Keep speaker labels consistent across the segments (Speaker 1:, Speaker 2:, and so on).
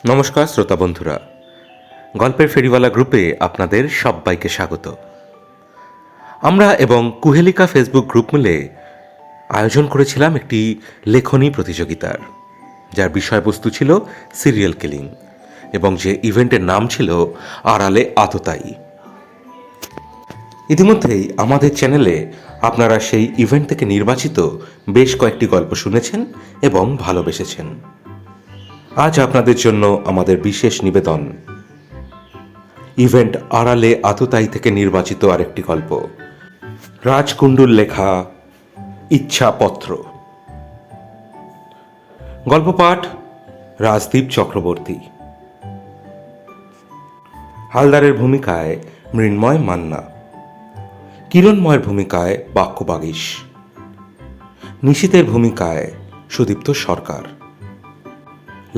Speaker 1: নমস্কার শ্রোতা বন্ধুরা, গল্পের ফেরিওয়ালা গ্রুপে আপনাদের সবাইকে স্বাগত। আমরা এবং কুহেলিকা ফেসবুক গ্রুপ মিলে আয়োজন করেছিলাম একটি লেখনী প্রতিযোগিতার, যার বিষয়বস্তু ছিল সিরিয়াল কিলিং এবং যে ইভেন্টের নাম ছিল আড়ালে আততায়ী। ইতিমধ্যেই আমাদের চ্যানেলে আপনারা সেই ইভেন্ট থেকে নির্বাচিত বেশ কয়েকটি গল্প শুনেছেন এবং ভালোবেসেছেন। আজ আপনাদের জন্য আমাদের বিশেষ নিবেদন, ইভেন্ট আড়ালে আততায়ী থেকে নির্বাচিত আরেকটি গল্প, রাজকুণ্ডুর লেখা ইচ্ছাপত্র। গল্প পাঠ রাজদীপ চক্রবর্তী। হালদারের ভূমিকায় মৃন্ময় মান্না, কিরণময়ের ভূমিকায় বাক্য বাগীশ, নিশীতের ভূমিকায় সুদীপ্ত সরকার,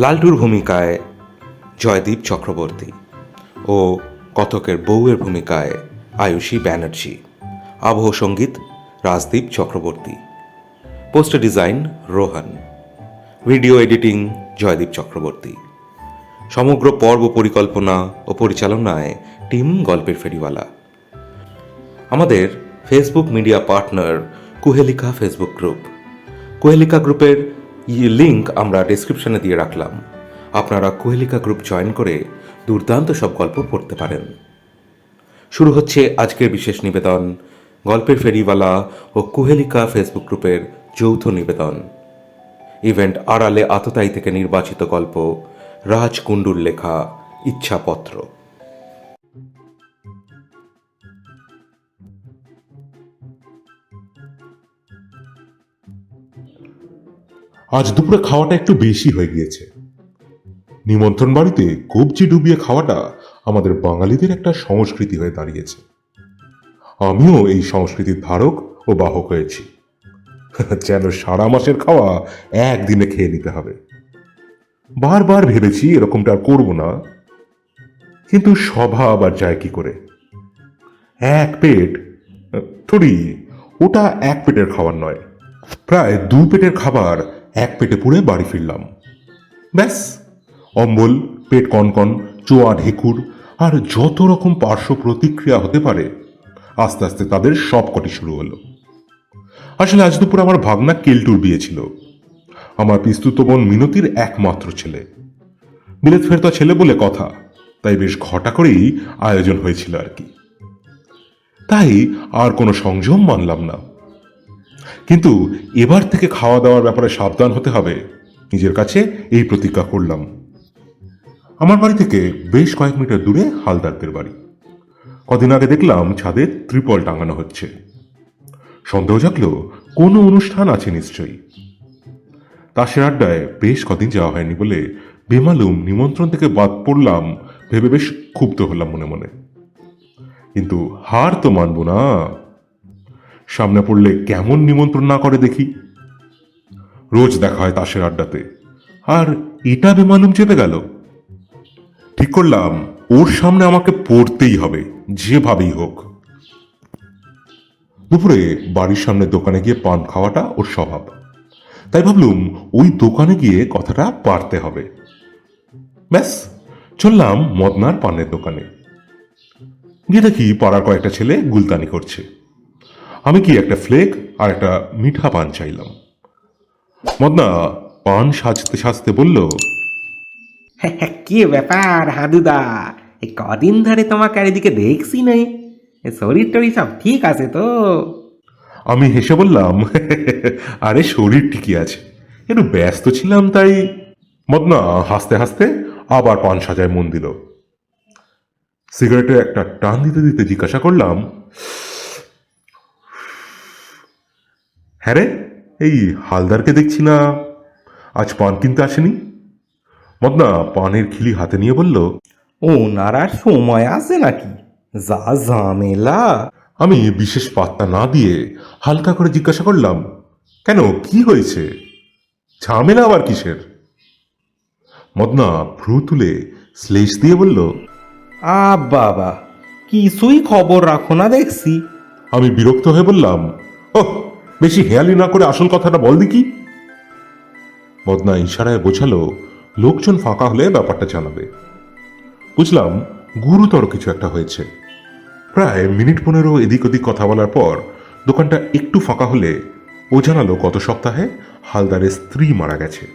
Speaker 1: লালটুর ভূমিকায় জয়দীপ চক্রবর্তী ও কতকের বউয়ের ভূমিকায় আয়ুষী ব্যানার্জি। আবহ সঙ্গীত Rajdeep Chakraborty, poster design Rohan, video editing Joydeep Chakraborty. সমগ্র পর্ব পরিকল্পনা ও পরিচালনায় টিম গল্পের ফেরিওয়ালা। আমাদের ফেসবুক মিডিয়া পার্টনার কুহেলিকা ফেসবুক গ্রুপ। কুহেলিকা গ্রুপের লিংক আমরা ডেসক্রিপশনে দিয়ে রাখলাম। আপনারা কুহেলিকা গ্রুপ জয়েন করে দুর্দান্ত সব গল্প পড়তে পারেন। শুরু হচ্ছে আজকের বিশেষ নিবেদন, গল্পের ফেরিওয়ালা ও কুহেলিকা ফেসবুক গ্রুপের যৌথ নিবেদন, ইভেন্ট আড়ালে আততায়ী থেকে নির্বাচিত গল্প রাজকুণ্ডুর লেখা ইচ্ছাপত্র।
Speaker 2: আজ দুপুরে খাওয়াটা একটু বেশি হয়ে গিয়েছে। নিমন্ত্রণ বাড়িতে কবজি ডুবিয়ে খাওয়াটা আমাদের বাঙালিদের একটা সংস্কৃতি হয়ে দাঁড়িয়েছে। আমিও এই সংস্কৃতির ধারক ও বাহক হয়েছি। যেন সারা মাসের খাওয়া একদিনে খেয়ে নিতে হবে। বারবার ভেবেছি এরকমটা আর করবো না, কিন্তু স্বভাব আর যায় কি করে। এক পেট থরি, ওটা এক পেটের খাবার নয়, প্রায় দু পেটের খাবার এক পেটে পুরে বাড়ি ফিরলাম। ব্যাস, অম্বল, পেট কনকন, চোয়া ঢেকুর আর যত রকম পার্শ্ব প্রতিক্রিয়া হতে পারে আস্তে আস্তে তাদের সবকটি শুরু হলো। আসলে আজ দুপুর আমার ভাগনা কেলটুর বিয়ে ছিল। আমার পিস্তুত বোন মিনতির একমাত্র ছেলে, বিলেত ফেরতা ছেলে বলে কথা, তাই বেশ ঘটা করেই আয়োজন হয়েছিল আর কি। তাই আর কোনো সংযম মানলাম না, কিন্তু এবার থেকে খাওয়া দাওয়ার ব্যাপারে সাবধান হতে হবে, নিজের কাছে এই প্রতিজ্ঞা করলাম। আমার বাড়ি থেকে বেশ কয়েক মিটার দূরে হালদারদের বাড়ি। কদিন আগে দেখলাম ছাদে ত্রিপল টাঙানো হচ্ছে। সন্দেহ জাগলো কোনো অনুষ্ঠান আছে নিশ্চয়ই। তাসের আড্ডায় বেশ কদিন যাওয়া হয়নি বলে বেমালুম নিমন্ত্রণ থেকে বাদ পড়লাম ভেবে বেশ ক্ষুব্ধ হলাম মনে মনে। কিন্তু হার তো মানব না, সামনে পড়লে কেমন নিমন্ত্রণ না করে দেখি। রোজ দেখা হয় তাসের আড্ডাতে, আর এটা বেমালুম চেপে গেল। ঠিক করলাম ওর সামনে আমাকে পড়তেই হবে, যেভাবেই হোক। দুপুরে বাড়ির সামনে দোকানে গিয়ে পান খাওয়াটা ওর স্বভাব, তাই ভাবলুম ওই দোকানে গিয়ে কথাটা পারতে হবে। ব্যাস, চললাম মদনার পানের দোকানে। গিয়ে দেখি পাড়ার কয়েকটা ছেলে গুলতানি করছে। আমি কি একটা ফ্লেক আর একটা মিঠা পান চাইলাম। মদনা পান সাজতে সাজতে বলল,
Speaker 3: কি ব্যাপার হাদুদা, এই কদিন ধরে তোমাকে আর এদিকে দেখছি নাই। শরীর টরীর সব ঠিক আছে তো?
Speaker 2: আমি হেসে বললাম, আরে শরীর ঠিকই আছে, একটু ব্যস্ত ছিলাম তাই। মদনা হাসতে হাসতে আবার পান সাজায় মন দিল। সিগারেটে একটা টান দিতে দিতে জিজ্ঞাসা করলাম, হ্যাঁ রে, এই হালদারকে দেখছি না, আজ পান কিনতে আসেনি? মদনা পানের খিলি হাতে নিয়ে বলল,
Speaker 3: ওনার আর সময় আছে নাকি? যা ঝামেলা।
Speaker 2: আমি বিশেষ পাত্তা না দিয়ে হালকা করে জিজ্ঞাসা করলাম, কেন, কি হয়েছে? ঝামেলা আবার কিসের? মদনা ভ্রু তুলে শ্লেষ দিয়ে বলল,
Speaker 3: বাবা, কিছুই খবর রাখো না দেখছি।
Speaker 2: আমি বিরক্ত হয়ে বললাম, ওহ, বেশি হেয়ালি না করে আসল কথাটা বল দেখি। মদনা ইশারায় বোঝালো লোকজন ফাঁকা হলে ব্যাপারটা জানাবে। বুঝলাম গুরুতর কিছু একটা হয়েছে। প্রায় মিনিট 15 এদিক ওদিক কথা বলার পর দোকানটা একটু ফাঁকা হলে ও জানালো গত সপ্তাহে হালদারের স্ত্রী মারা গেছে।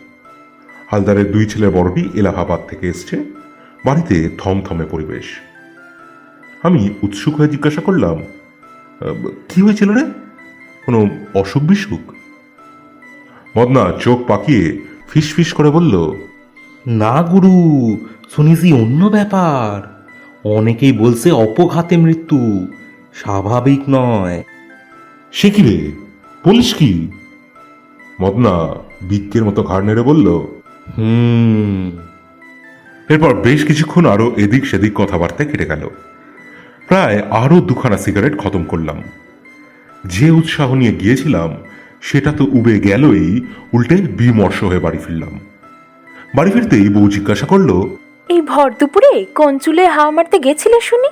Speaker 2: হালদারের 2 ছেলের বড়টি এলাহাবাদ থেকে এসছে। বাড়িতে থমথমে পরিবেশ। আমি উৎসুক হয়ে জিজ্ঞাসা করলাম, কি হয়েছিল রে? কোনো অসুখ বিসুখ? মদনা চোখ পাকিয়ে ফিস ফিস করে বলল,
Speaker 1: না গুরু, শুনেছি অন্য ব্যাপার। অনেকেই বলছে অপঘাতে মৃত্যু, স্বাভাবিক নয়।
Speaker 2: সে কি রে, বলিস কি? মদনা বিজ্ঞের মতো ঘাড় নেড়ে বলল, এরপর বেশ কিছুক্ষণ আরো এদিক সেদিক কথাবার্তায় কেটে গেল। প্রায় আরো 2খানা সিগারেট খতম করলাম। যে উৎসাহ নিয়ে গিয়েছিলাম সেটা তো উবে গেলই, উল্টে বিমর্ষ হয়ে বাড়ি ফিরলাম। বাড়ি ফিরতেই বউ জিজ্ঞাসা করলো,
Speaker 4: এই ভর দুপুরে কোন চুলে হাওয়া মারতে গেছিলে শুনি?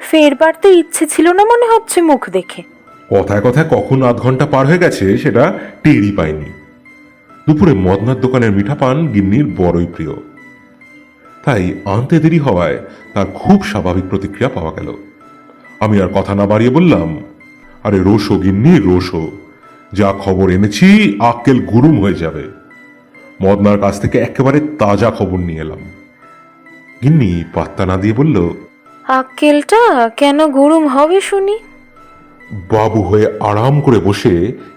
Speaker 4: ফেরবার তো ইচ্ছে ছিল না মনে হচ্ছে মুখ দেখে।
Speaker 2: কথায় কথায় কখন আধ ঘন্টা পার হয়ে গেছে সেটা টেরই পাইনি। দুপুরে মদনার দোকানের মিঠা পান গিন্নির বড়ই প্রিয়, তাই আনতে দেরি হওয়ায় তার খুব স্বাভাবিক প্রতিক্রিয়া পাওয়া গেল। আমি আর কথা না বাড়িয়ে বললাম, আরে রোশো গিন্নি রোশো, যা খবর এনেছি আক্কেল গুরুম হয়ে যাবে। মদনার কাছ থেকে একেবারে তাজা খবর নিয়ে এলাম। গিন্নি পাত্তা না দিয়ে বলল,
Speaker 4: আক্কেলটা কেন গরম হবে শুনি?
Speaker 2: বাবু হয়ে আরাম করে বসে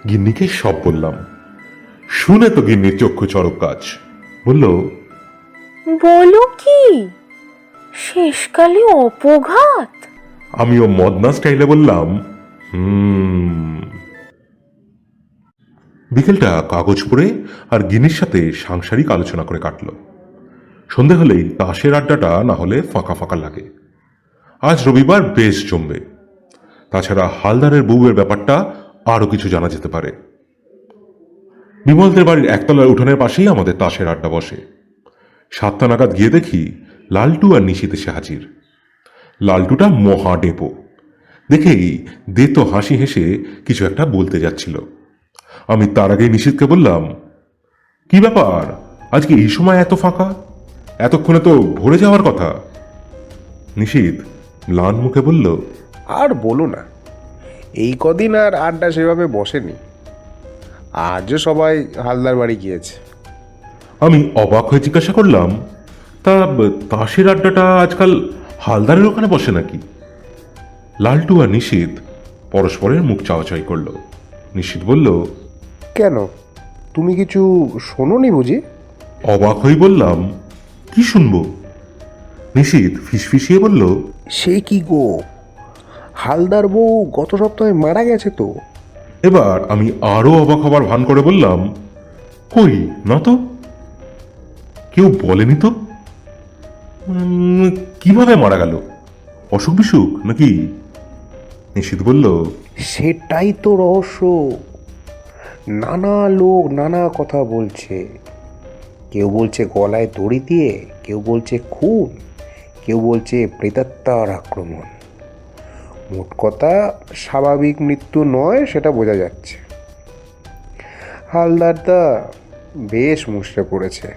Speaker 2: গিন্নিকে সব বললাম। শুনে তো গিন্নির চক্ষু চড়ক কাজ। বলল,
Speaker 4: বলো কি, শেষকালে অপঘাত?
Speaker 2: আমিও মদনা স্টাইলে বললাম, বিকেলটা কাগজ পড়ে আর গিন্নির সাথে সাংসারিক আলোচনা করে কাটল। সন্ধে হলেই তাসের আড্ডাটা না হলে ফাঁকা ফাঁকা লাগে। আজ রবিবার বেশ জমবে। তাছাড়া হালদারের বউয়ের ব্যাপারটা আরো কিছু জানা যেতে পারে। বিমলদের বাড়ির একতলার উঠোনের পাশেই আমাদের তাসের আড্ডা বসে। 7টা নাগাদ গিয়ে দেখি লালটু আর নিশীথ এসে হাজির। লালটুটা মহা ডেপো দেখেই দেতো হাসি হেসে কিছু একটা বলতে যাচ্ছিল। আমি তার আগে নিশীথকে বললাম, কি ব্যাপার আজকে এই সময় এত ফাঁকা? এতক্ষণে তো ভরে যাওয়ার কথা। নিশীথ ম্লান মুখে বলল,
Speaker 5: আর বলো না, এই কদিন আর আড্ডা সেভাবে বসেনি। আজও সবাই হালদার বাড়ি গিয়েছে।
Speaker 2: আমি অবাক হয়ে জিজ্ঞাসা করলাম, তা তাসের আড্ডাটা আজকাল হালদারের ওখানে বসে নাকি? লালটু আর নিশীথ পরস্পরের মুখ চাওয়াচাই করলো। নিশীথ বলল,
Speaker 5: কেন, তুমি কিছু শোনোনি বুঝি?
Speaker 2: অবাক হয়ে বললাম, কি শুনবো? নিশীথ ফিসফিসিয়ে বলল,
Speaker 5: সে কি গো, হালদার বউ গত সপ্তাহে মারা গেছে তো।
Speaker 2: এবার আমি আরো অবাক হবার ভান করে বললাম, কই না তো, কেউ বলেনি তো। কিভাবে মারা গেল? অসুখ বিসুখ নাকি? নিশীথ বলল,
Speaker 5: সেটাই তো রহস্য। নানা লোক নানা কথা বলছে। কেউ বলছে গলায় দড়ি দিয়ে, কেউ বলছে খুন, কেউ বলছে প্রেতাত্মার আক্রমণ। মোট কথা স্বাভাবিক মৃত্যু নয় সেটা বোঝা যাচ্ছে। হালদারদা বেশ মুষড়ে পড়েছে।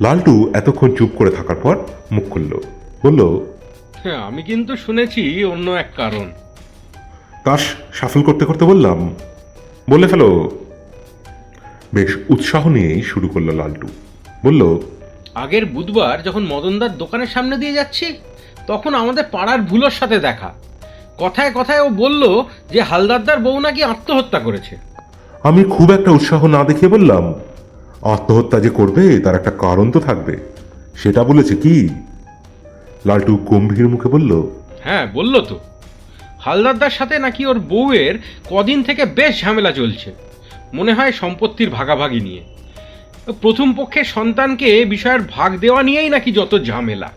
Speaker 2: লালটু এতক্ষণ চুপ করে থাকার পর মুখ খুলল, বলল,
Speaker 6: হ্যাঁ, আমি কিন্তু শুনেছি অন্য এক কারণ।
Speaker 2: তাস সাফল করতে করতে বললাম, বলে ফেলো। বেশ উৎসাহ নিয়েই শুরু করলো লালটু। বলল,
Speaker 6: আগের বুধবার যখন মদনদার দোকানের সামনে দিয়ে যাচ্ছি, তখন আমাদের পাড়ার ভুলোর সাথে দেখা। কথায় কথায় ও বলল যে হালদারদার বউ নাকি আত্মহত্যা করেছে।
Speaker 2: আমি খুব একটা উৎসাহ না দেখিয়ে বললাম, আত্মহত্যা যে করবে তার একটা কারণ তো থাকবে, সেটা বলেছে কি? লালটু গম্ভীর মুখে বলল,
Speaker 6: হ্যাঁ, বলল তো। হালদারদার সাথে নাকি ওর বউয়ের কদিন থেকে বেশ ঝামেলা চলছে, মনে হয় সম্পত্তির ভাগাভাগি নিয়ে। প্রথম পক্ষের সন্তানকে বিষয়ের ভাগ দেওয়া নিয়েই নাকি যত ঝামেলা।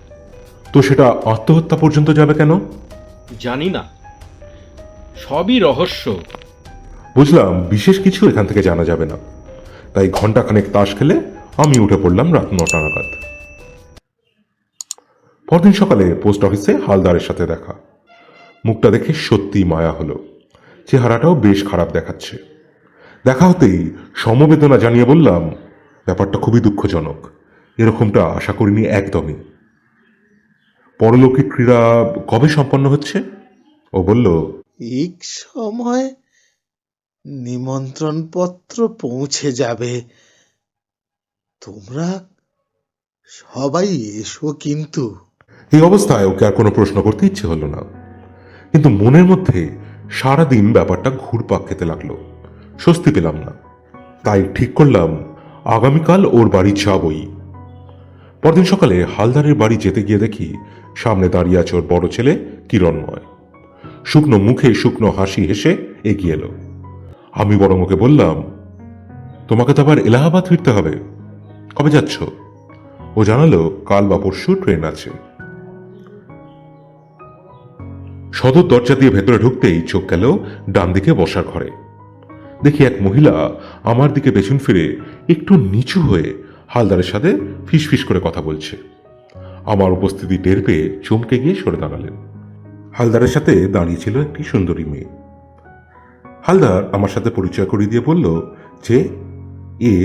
Speaker 2: তো সেটা আত্মহত্যা পর্যন্ত যাবে কেন?
Speaker 6: জানি না, সবই রহস্য।
Speaker 2: বুঝলাম বিশেষ কিছু এখান থেকে জানা যাবে না, তাই ঘন্টাখানেক তাস খেলে আমি উঠে পড়লাম রাত 9টা নাগাদ। পরদিন সকালে পোস্ট অফিসে হালদারের সাথে দেখা। মুখটা দেখে সত্যি মায়া হলো, চেহারাটাও বেশ খারাপ দেখাচ্ছে। দেখা হতেই সমবেদনা জানিয়ে বললাম, ব্যাপারটা খুবই দুঃখজনক, এরকমটা আশা করিনি একদমই। পরলৌকিক ক্রীড়া কবে সম্পন্ন হচ্ছে? ও বলল,
Speaker 7: ঠিক সময় নিমন্ত্রণ পত্র পৌঁছে যাবে। তোমরা সবাই এসো কিন্তু।
Speaker 2: এই অবস্থায় ওকে আর কোনো প্রশ্ন করতে ইচ্ছে হলো না, কিন্তু মনের মধ্যে সারাদিন ব্যাপারটা ঘুরপাক খেতে লাগলো, স্বস্তি পেলাম না। তাই ঠিক করলাম আগামীকাল ওর বাড়ি যাবই। পরদিন সকালে হালদারের বাড়ি যেতে গিয়ে দেখি সামনে দাঁড়িয়ে আছে ওর বড় ছেলে কিরণময়। শুকনো মুখে শুকনো হাসি হেসে এগিয়ে এলো। আমি বরং ওকে বললাম, তোমাকে তো আবার এলাহাবাদ ফিরতে হবে, কবে যাচ্ছ? ও জানালো কাল বা পরশু ট্রেন আছে। সদর দরজা দিয়ে ভেতরে ঢুকতেই চোখ গেল ডান দিকে বসার ঘরে। দেখি এক মহিলা আমার দিকে পেছন ফিরে একটু নিচু হয়ে হালদারের সাথে ফিসফিস করে কথা বলছে। আমার উপস্থিতি টের পেয়ে চমকে গিয়ে সরে দাঁড়ালেন। হালদারের সাথে দাঁড়িয়ে ছিল একটি সুন্দরী মেয়ে। হালদার আমার সাথে পরিচয় করিয়ে দিয়ে বলল যে এ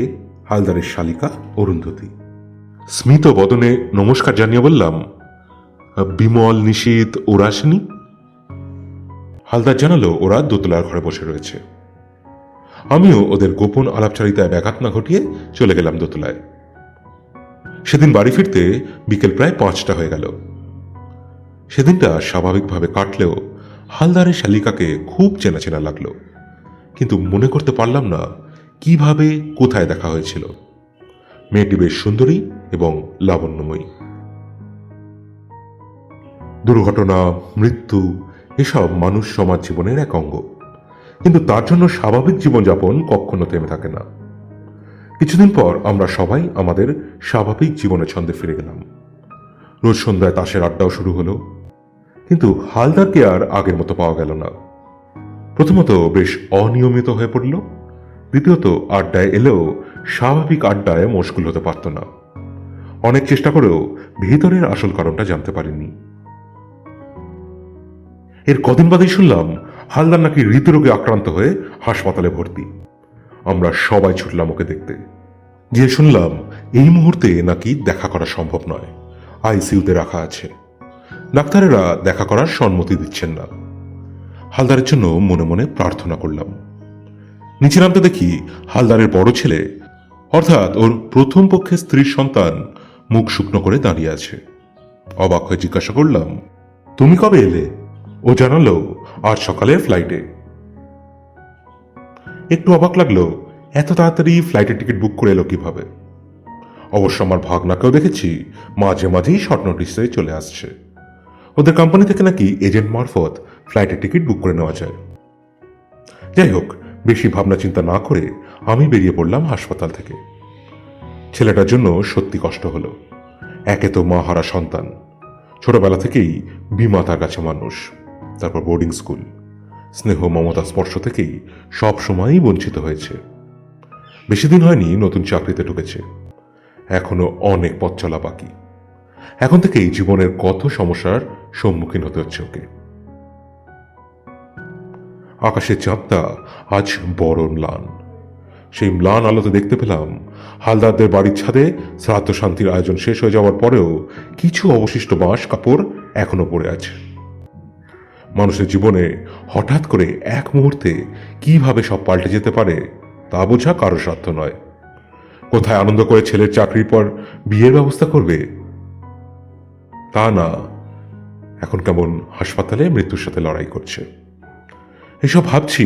Speaker 2: হালদারের শালিকা অরুন্ধতী। স্মিত বদনে নমস্কার জানিয়ে বললাম, বিমল, নিশীথ ওরা আসেনি? হালদার জানালো ওরা দোতলার ঘরে বসে রয়েছে। আমিও ওদের গোপন আলাপচারিতায় ব্যাঘাত না ঘটিয়ে চলে গেলাম দোতলায়। সেদিন বাড়ি ফিরতে বিকেল প্রায় 5টা হয়ে গেল। সেদিনটা স্বাভাবিকভাবে কাটলেও হালদারের শালিকাকে খুব চেনা চেনা লাগলো, কিন্তু মনে করতে পারলাম না কিভাবে কোথায় দেখা হয়েছিল। মেয়েটি বেশ সুন্দরী এবং লাবণ্যময়ী। দুর্ঘটনা, মৃত্যু এসব মানুষ সমাজ জীবনের এক অঙ্গ, কিন্তু তার জন্য স্বাভাবিক জীবনযাপন কখনো থেমে থাকে না। কিছুদিন পর আমরা সবাই আমাদের স্বাভাবিক জীবনের ছন্দে ফিরে গেলাম। রোজ সন্ধ্যায় তাসের আড্ডাও শুরু হলো, কিন্তু হালদারকে আর আগের মতো পাওয়া গেল না। প্রথমত বেশ অনিয়মিত হয়ে পড়ল, দ্বিতীয়ত আড্ডায় এলেও স্বাভাবিক আড্ডায় মশগুল হতে পারত না। অনেক চেষ্টা করেও ভিতরের আসল কারণটা জানতে পারিনি। এর কদিন বাদেই শুনলাম হালদার নাকি হৃদরোগে আক্রান্ত হয়ে হাসপাতালে ভর্তি। আমরা সবাই ছুটলাম ওকে দেখতে। যে শুনলাম এই মুহূর্তে নাকি দেখা করা সম্ভব নয়, আইসিইউতে রাখা আছে। ডাক্তারেরা দেখা করার সম্মতি দিচ্ছেন না। হালদারের জন্য মনে মনে প্রার্থনা করলাম। নিচে নামতে দেখি হালদারের বড় ছেলে, অর্থাৎ ওর প্রথম পক্ষের স্ত্রীর সন্তান, মুখ শুকনো করে দাঁড়িয়ে আছে। অবাক হয়ে জিজ্ঞাসা করলাম, তুমি কবে এলে? ও জানালো আজ সকালের ফ্লাইটে। একটু অবাক লাগলো, এত তাড়াতাড়ি ফ্লাইটের টিকিট বুক করে এলো কিভাবে। অবশ্য আমার ভাগনাকেও দেখেছি মাঝে মাঝেই শর্ট নোটিসে চলে আসছে। ওদের কোম্পানি থেকে নাকি এজেন্ট মারফত ফ্লাইটের টিকিট বুক করে নেওয়া যায়। যাই হোক, বেশি ভাবনা চিন্তা না করে আমি বেরিয়ে পড়লাম হাসপাতাল থেকে। ছেলেটার জন্য সত্যি কষ্ট হলো। একে তো মা হারা সন্তান, ছোটবেলা থেকেই বিমাতার কাছে মানুষ, তারপর বোর্ডিং স্কুল, স্নেহ মমতা স্পর্শ থেকেই সব সময়ই বঞ্চিত হয়েছে। বেশি দিন হয়নি নতুন চাকরিতে ঢুকেছে, এখনো অনেক পথ চলা বাকি। এখন থেকেই জীবনের কত সমস্যার সম্মুখীন হতে হচ্ছে ওকে। আকাশের চাঁদটা আজ বড় ম্লান। সেই ম্লান আলোতে দেখতে পেলাম হালদারদের বাড়ির ছাদে শ্রাদ্ধ শান্তির আয়োজন শেষ হয়ে যাওয়ার পরেও কিছু অবশিষ্ট বাঁশ কাপড় এখনো পড়ে আছে। মানুষের জীবনে হঠাৎ করে এক মুহূর্তে কিভাবে সব পাল্টে যেতে পারে তা বোঝা কারো সাধ্য নয়। কোথায় আনন্দ করে ছেলের চাকরির পর বিয়ের ব্যবস্থা করবে, তা না, এখন কেমন হাসপাতালে মৃত্যুর সাথে লড়াই করছে। এসব ভাবছি,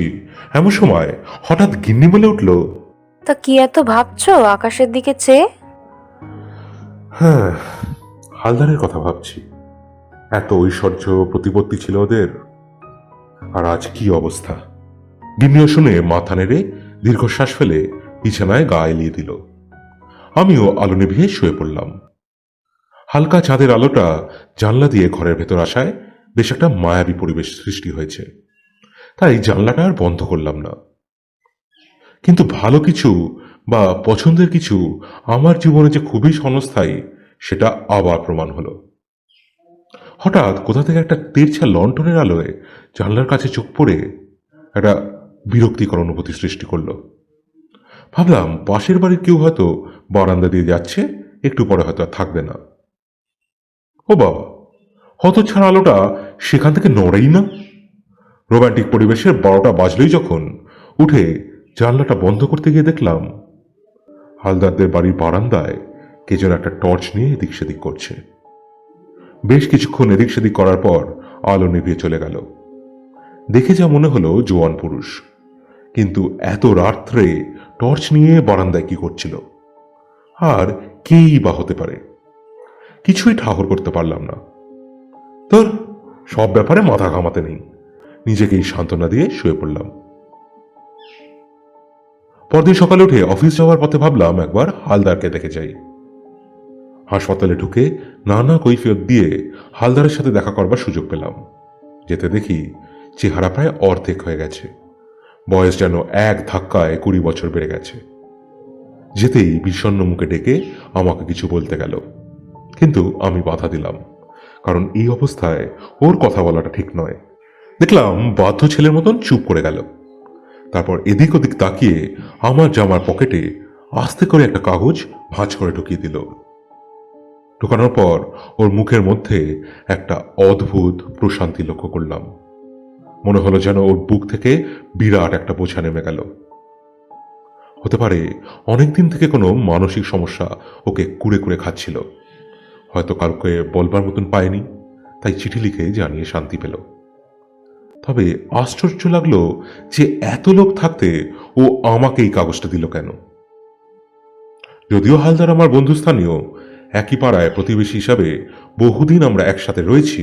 Speaker 2: এমন সময় হঠাৎ গিন্নি বলে উঠল,
Speaker 4: তা কি এত ভাবছো আকাশের দিকে চেয়ে?
Speaker 2: হ্যাঁ, হালদারের কথা ভাবছি। এত ঐশ্বর্য প্রতিপত্তি ছিল ওদের, আর আজ কি অবস্থা। গিন্নিও শুনে মাথা নেড়ে দীর্ঘশ্বাস ফেলে বিছানায় গা এলিয়ে দিল। আমিও আলো নিভিয়ে শুয়ে পড়লাম। হালকা চাঁদের আলোটা জানলা দিয়ে ঘরের ভেতর আসায় বেশ একটা মায়াবী পরিবেশ সৃষ্টি হয়েছে, তাই জানলাটা আর বন্ধ করলাম না। কিন্তু ভালো কিছু বা পছন্দের কিছু আমার জীবনে যে খুবই ক্ষণস্থায়ী সেটা আবার প্রমাণ হলো। হঠাৎ কোথা থেকে একটা তেরছা লণ্ঠনের আলোয় জানলার কাছে চোখ পড়ে একটা বিরক্তিকর অনুভূতি সৃষ্টি করলো। ভাবলাম পাশের বাড়ির কেউ হয়তো বারান্দা দিয়ে যাচ্ছে, একটু পরে হয়তো আর থাকবে না। ও বাবা, হতচ্ছাড়া আলোটা সেখান থেকে নড়েই না। রোমান্টিক পরিবেশের 12টা বাজলেই যখন উঠে জানলাটা বন্ধ করতে গিয়ে দেখলাম হালদারদের বাড়ির বারান্দায় কে যেন একটা টর্চ নিয়ে এদিক সেদিক করছে। বেশ কিছুক্ষণ এদিক সেদিক করার পর আলো নিভিয়ে চলে গেল। দেখে যা মনে হলো জোয়ান পুরুষ, কিন্তু এত রাত্রে টর্চ নিয়ে বারান্দায় কি করছিল, আর কেই বা হতে পারে, কিছুই ঠাহর করতে পারলাম না। তোর সব ব্যাপারে মাথা ঘামাতে নেই, নিজেকেই সান্ত্বনা দিয়ে শুয়ে পড়লাম। পরদিন সকালে উঠে অফিস যাওয়ার পথে ভাবলাম একবার হালদারকে দেখে যাই। হাসপাতালে ঢুকে নানা কৈফিয়ত দিয়ে হালদারের সাথে দেখা করবার সুযোগ পেলাম। যেতে দেখি চেহারা প্রায় অর্ধেক হয়ে গেছে, বয়স যেন এক ধাক্কায় 20 বছর বেড়ে গেছে। যেতেই বিষণ্ণ মুখে ডেকে আমাকে কিছু বলতে গেল, কিন্তু আমি বাধা দিলাম, কারণ এই অবস্থায় ওর কথা বলাটা ঠিক নয়। দেখলাম বাধ্য ছেলের মতন চুপ করে গেল। তারপর এদিক ওদিক তাকিয়ে আমার জামার পকেটে আস্তে করে একটা কাগজ ভাঁজ করে ঢুকিয়ে দিল। ঢুকানোর পর ওর মুখের মধ্যে একটা অদ্ভুত প্রশান্তি লক্ষ্য করলাম। মনে হলো যেন ওর বুক থেকে বিরাট একটা বোঝা নেমে গেল। হতে পারে অনেকদিন থেকে কোনো মানসিক সমস্যা ওকে কুড়ে কুড়ে খাচ্ছিল, হয়তো কাউকে বলবার মতন পায়নি, তাই চিঠি লিখে জানিয়ে শান্তি পেল। তবে আশ্চর্য লাগলো যে এত লোক থাকতে ও আমাকে এই কাগজটা দিল কেন। যদিও হালদার আমার বন্ধুস্থানীয়, একই পাড়ায় প্রতিবেশী হিসাবে বহুদিন আমরা একসাথে রয়েছি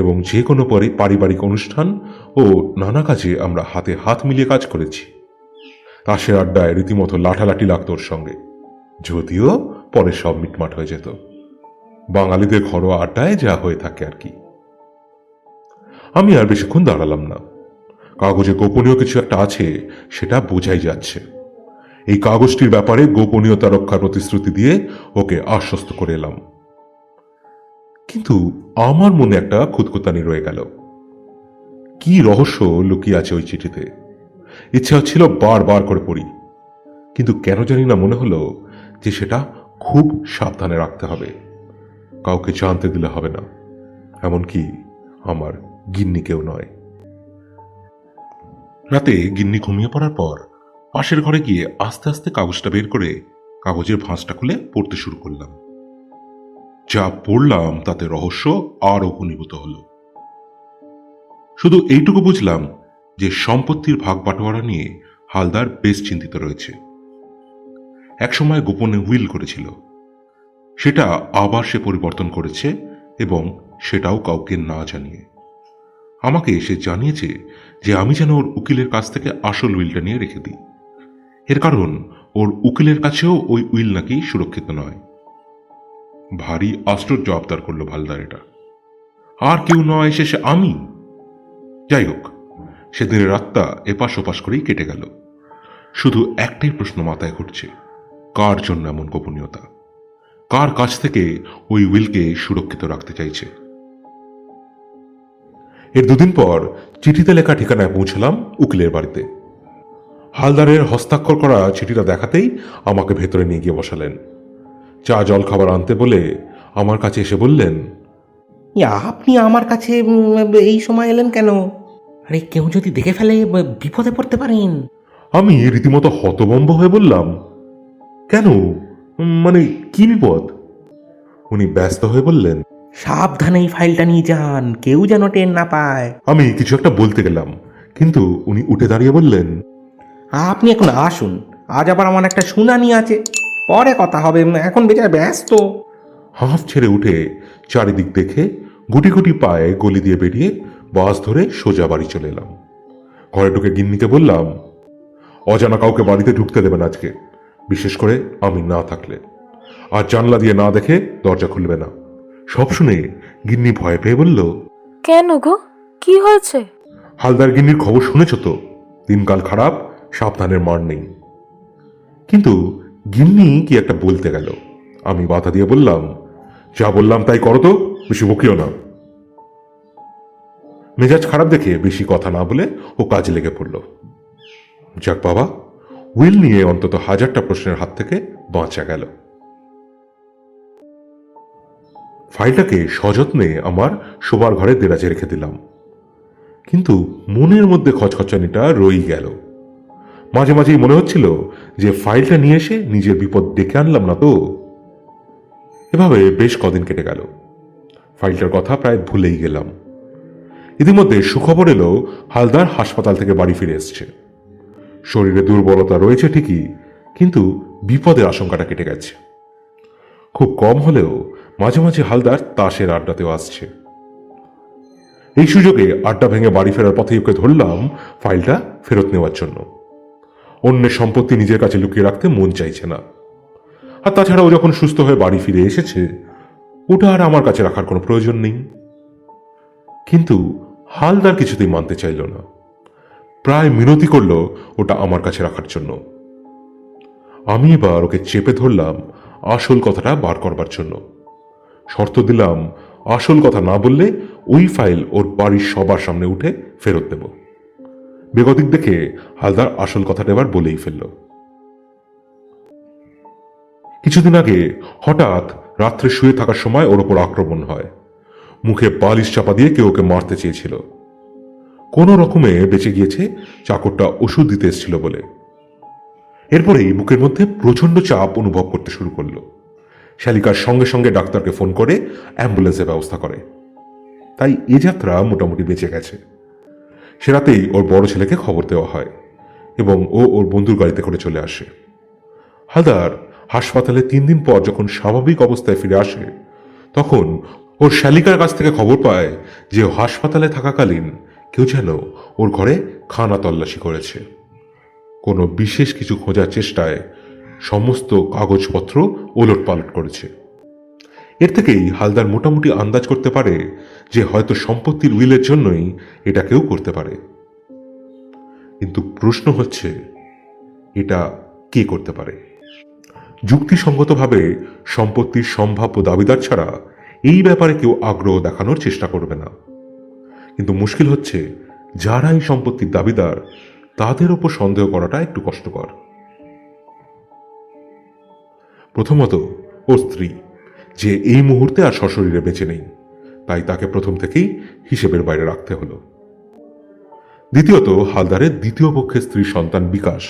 Speaker 2: এবং যে কোনো পারিবারিক অনুষ্ঠান ও নানা কাজে আমরা হাতে হাত মিলিয়ে কাজ করেছি। তাসের আড্ডায় রীতিমতো লাঠালাঠি লাগতো ওর সঙ্গে, যদিও পরে সব মিটমাট হয়ে যেত। বাঙালিদের ঘরোয়া আড্ডায় যা হয়ে থাকে আর কি। আমি আর বেশিক্ষণ দাঁড়ালাম না। কাগজে গোপনীয় কিছু একটা আছে সেটা বোঝাই যাচ্ছে। এই কাগজটির ব্যাপারে গোপনীয়তা রক্ষার প্রতিশ্রুতি দিয়ে ওকে আশ্বস্ত করে এলাম। কিন্তু আমার মনে একটা খুঁতখুঁতানি রয়ে গেল। কি রহস্য লুকিয়ে আছে ওই চিঠিতে, ইচ্ছা হচ্ছিল বারবার করে পড়ি, কিন্তু কেন জানি না মনে হলো যে সেটা খুব সাবধানে রাখতে হবে, কাউকে জানতে দিলে হবে না, এমনকি আমার গিন্নিকেও নয়। রাতে গিন্নি ঘুমিয়ে পড়ার পর পাশের ঘরে গিয়ে আস্তে আস্তে কাগজটা বের করে কাগজের ভাঁজটা খুলে পড়তে শুরু করলাম। যা পড়লাম তাতে রহস্য আরও ঘনীভূত হলো। শুধু এইটুকু বুঝলাম যে সম্পত্তির ভাগ বাটোয়ারা নিয়ে হালদার বেশ চিন্তিত রয়েছে। একসময় গোপনে উইল করেছিল, সেটা আবার সে পরিবর্তন করেছে এবং সেটাও কাউকে না জানিয়ে। আমাকে সে জানিয়েছে যে আমি যেন ওর উকিলের কাছ থেকে আসল উইলটা নিয়ে রেখে দিই। এর কারণ ওর উকিলের কাছেও ওই উইল নাকি সুরক্ষিত নয়। ভারী আশ্চর্য আবদার করলো হালদার এটা। আর কেউ নয়, শেষে আমি। যাই হোক, সেদিনের রাতটা এপাশ ওপাশ করেই কেটে গেল। শুধু একটাই প্রশ্ন মাথায় ঘুরছে, কার জন্য এমন গোপনীয়তা, কার কাছ থেকে ওই উইলকে সুরক্ষিত রাখতে চাইছে। এর 2 দিন পর চিঠিতে লেখা ঠিকানায় পৌঁছলাম উকিলের বাড়িতে। হালদারের হস্তাক্ষর করা চিঠিটা দেখাতেই আমাকে ভেতরে নিয়ে গিয়ে বসালেন। চা জল খাবার আনতে বলে আমার কাছে এসে বললেন,
Speaker 3: আপনি আমার কাছে এই সময় এলেন কেন? আরে কেউ যদি দেখে ফেলে বিপদে পড়তে পারেন।
Speaker 2: আমি রীতিমতো হতভম্ব হয়ে বললাম, কেন, মানে কি বিপদ? উনি ব্যস্ত হয়ে বললেন,
Speaker 3: সাবধানে এই ফাইলটা নিয়ে যান, কেউ যেন টের না পায়।
Speaker 2: আমি কিছু একটা বলতে গেলাম, কিন্তু উনি উঠে দাঁড়িয়ে বললেন,
Speaker 3: আপনি এখন আসুন, আজ আবার আমার একটা শুনানি আছে, পরে কথা হবে, এখন বেচার ব্যস্ত।
Speaker 2: হাঁফ ছেড়ে উঠে চারিদিক দেখে গুটি গুটি পায়ে গলি দিয়ে বেরিয়ে বাস ধরে সোজা বাড়ি চলে এলাম। ঘরে ঢুকে গিন্নিকে বললাম, অজানা কাউকে বাড়িতে ঢুকতে দেবেন আজকে, বিশেষ করে আমি না থাকলে। আর জানলা দিয়ে না দেখে দরজা খুলবে না। সব শুনে গিন্নি ভয় পেয়ে বলল,
Speaker 4: কেন গো, কি হয়েছে?
Speaker 2: হালদার গিন্নির খবর শুনেছ তো, দিনকাল খারাপ, সাবধানের মার নেই। কিন্তু গিন্নি কি একটা বলতে গেল, আমি বাধা দিয়ে বললাম, যা বললাম তাই করো তো, বেশি বকিও না। মেজাজ খারাপ দেখে বেশি কথা না বলে ও কাজে লেগে পড়ল। যাক বাবা, উইল নিয়ে অন্তত 1000টা প্রশ্নের হাত থেকে বাঁচা গেল। ফাইলটাকে সযত্নে আমার শোবার ঘরে দেরাজে রেখে দিলাম, কিন্তু মনের মধ্যে খচখচানিটা রই গেল। মাঝে মাঝেই মনে হচ্ছিল যে ফাইলটা নিয়ে এসে নিজের বিপদ ডেকে আনলাম না তো। এভাবে বেশ কদিন কেটে গেল, ফাইলটার কথা প্রায় ভুলেই গেলাম। ইতিমধ্যে সুখবর এলো, হালদার হাসপাতাল থেকে বাড়ি ফিরে এসছে। শরীরে দুর্বলতা রয়েছে ঠিকই, কিন্তু বিপদের আশঙ্কাটা কেটে গেছে। খুব কম হলেও মাঝে মাঝে হালদার তাসের আড্ডাতেও আসছে। এই সুযোগে আড্ডা ভেঙে বাড়ি ফেরার পথে ওকে ধরলাম ফাইলটা ফেরত নেওয়ার জন্য। অন্যের সম্পত্তি নিজের কাছে লুকিয়ে রাখতে মন চাইছে না, আর তাছাড়া ও যখন সুস্থ হয়ে বাড়ি ফিরে এসেছে, ওটা আর আমার কাছে রাখার কোনো প্রয়োজন নেই। কিন্তু হালদার কিছুতেই মানতে চাইল না, প্রায় মিনতি করল ওটা আমার কাছে রাখার জন্য। আমি এবার ওকে চেপে ধরলাম আসল কথাটা বার করবার জন্য। শর্ত দিলাম, আসল কথা না বললে ওই ফাইল ওর বাড়ির সবার সামনে উঠে ফেরত দেব। বেগতিক দেখে হালদার আসল কথাটা এবার বলেই ফেলল। কিছুদিন আগে হঠাৎ রাত্রে শুয়ে থাকার সময় ওর ওপর আক্রমণ হয়। মুখে বালিশ চাপা দিয়ে কেউ ওকে মারতে চেয়েছিল। কোনো রকমে বেঁচে গিয়েছে চাকরটা ওষুধ দিতে এসেছিল বলে। এরপরেই বুকের মধ্যে প্রচন্ড চাপ অনুভব করতে শুরু করলো। শালিকার সঙ্গে সঙ্গে ডাক্তারকে ফোন করে অ্যাম্বুলেন্সের ব্যবস্থা করে। তাই এ যাত্রা মোটামুটি বেঁচে গেছে। সে রাতেই ওর বড় ছেলেকে খবর দেওয়া হয় এবং ও ওর বন্ধুর গাড়িতে করে চলে আসে। হালদার হাসপাতালে 3 দিন পর যখন স্বাভাবিক অবস্থায় ফিরে আসে, তখন ওর শালিকার কাছ থেকে খবর পায় যে ও হাসপাতালে থাকাকালীন কেউ যেন ওর ঘরে খানা তল্লাশি করেছে। কোনো বিশেষ কিছু খোঁজার চেষ্টায় সমস্ত কাগজপত্র ওলটপালট করেছে। এর থেকেই হালদার মোটামুটি আন্দাজ করতে পারে যে হয়তো সম্পত্তির উইলের জন্যই এটা কেউ করতে পারে। কিন্তু প্রশ্ন হচ্ছে, এটা কে করতে পারে? যুক্তিসঙ্গতভাবে সম্পত্তির সম্ভাব্য দাবিদার ছাড়া এই ব্যাপারে কেউ আগ্রহ দেখানোর চেষ্টা করবে না। কিন্তু মুশকিল হচ্ছে, যারা এই সম্পত্তির দাবিদার তাদের ওপর সন্দেহ করাটা একটু কষ্টকর। প্রথমত, ওর স্ত্রী, যে এই মুহূর্তে আর সশরীরে বেঁচে নেই, তাই তাকে প্রথম থেকেই হিসেবের বাইরে রাখতে হলো। দ্বিতীয়ত, হালদারের দ্বিতীয় পক্ষের স্ত্রীর সন্তান বিকাশ,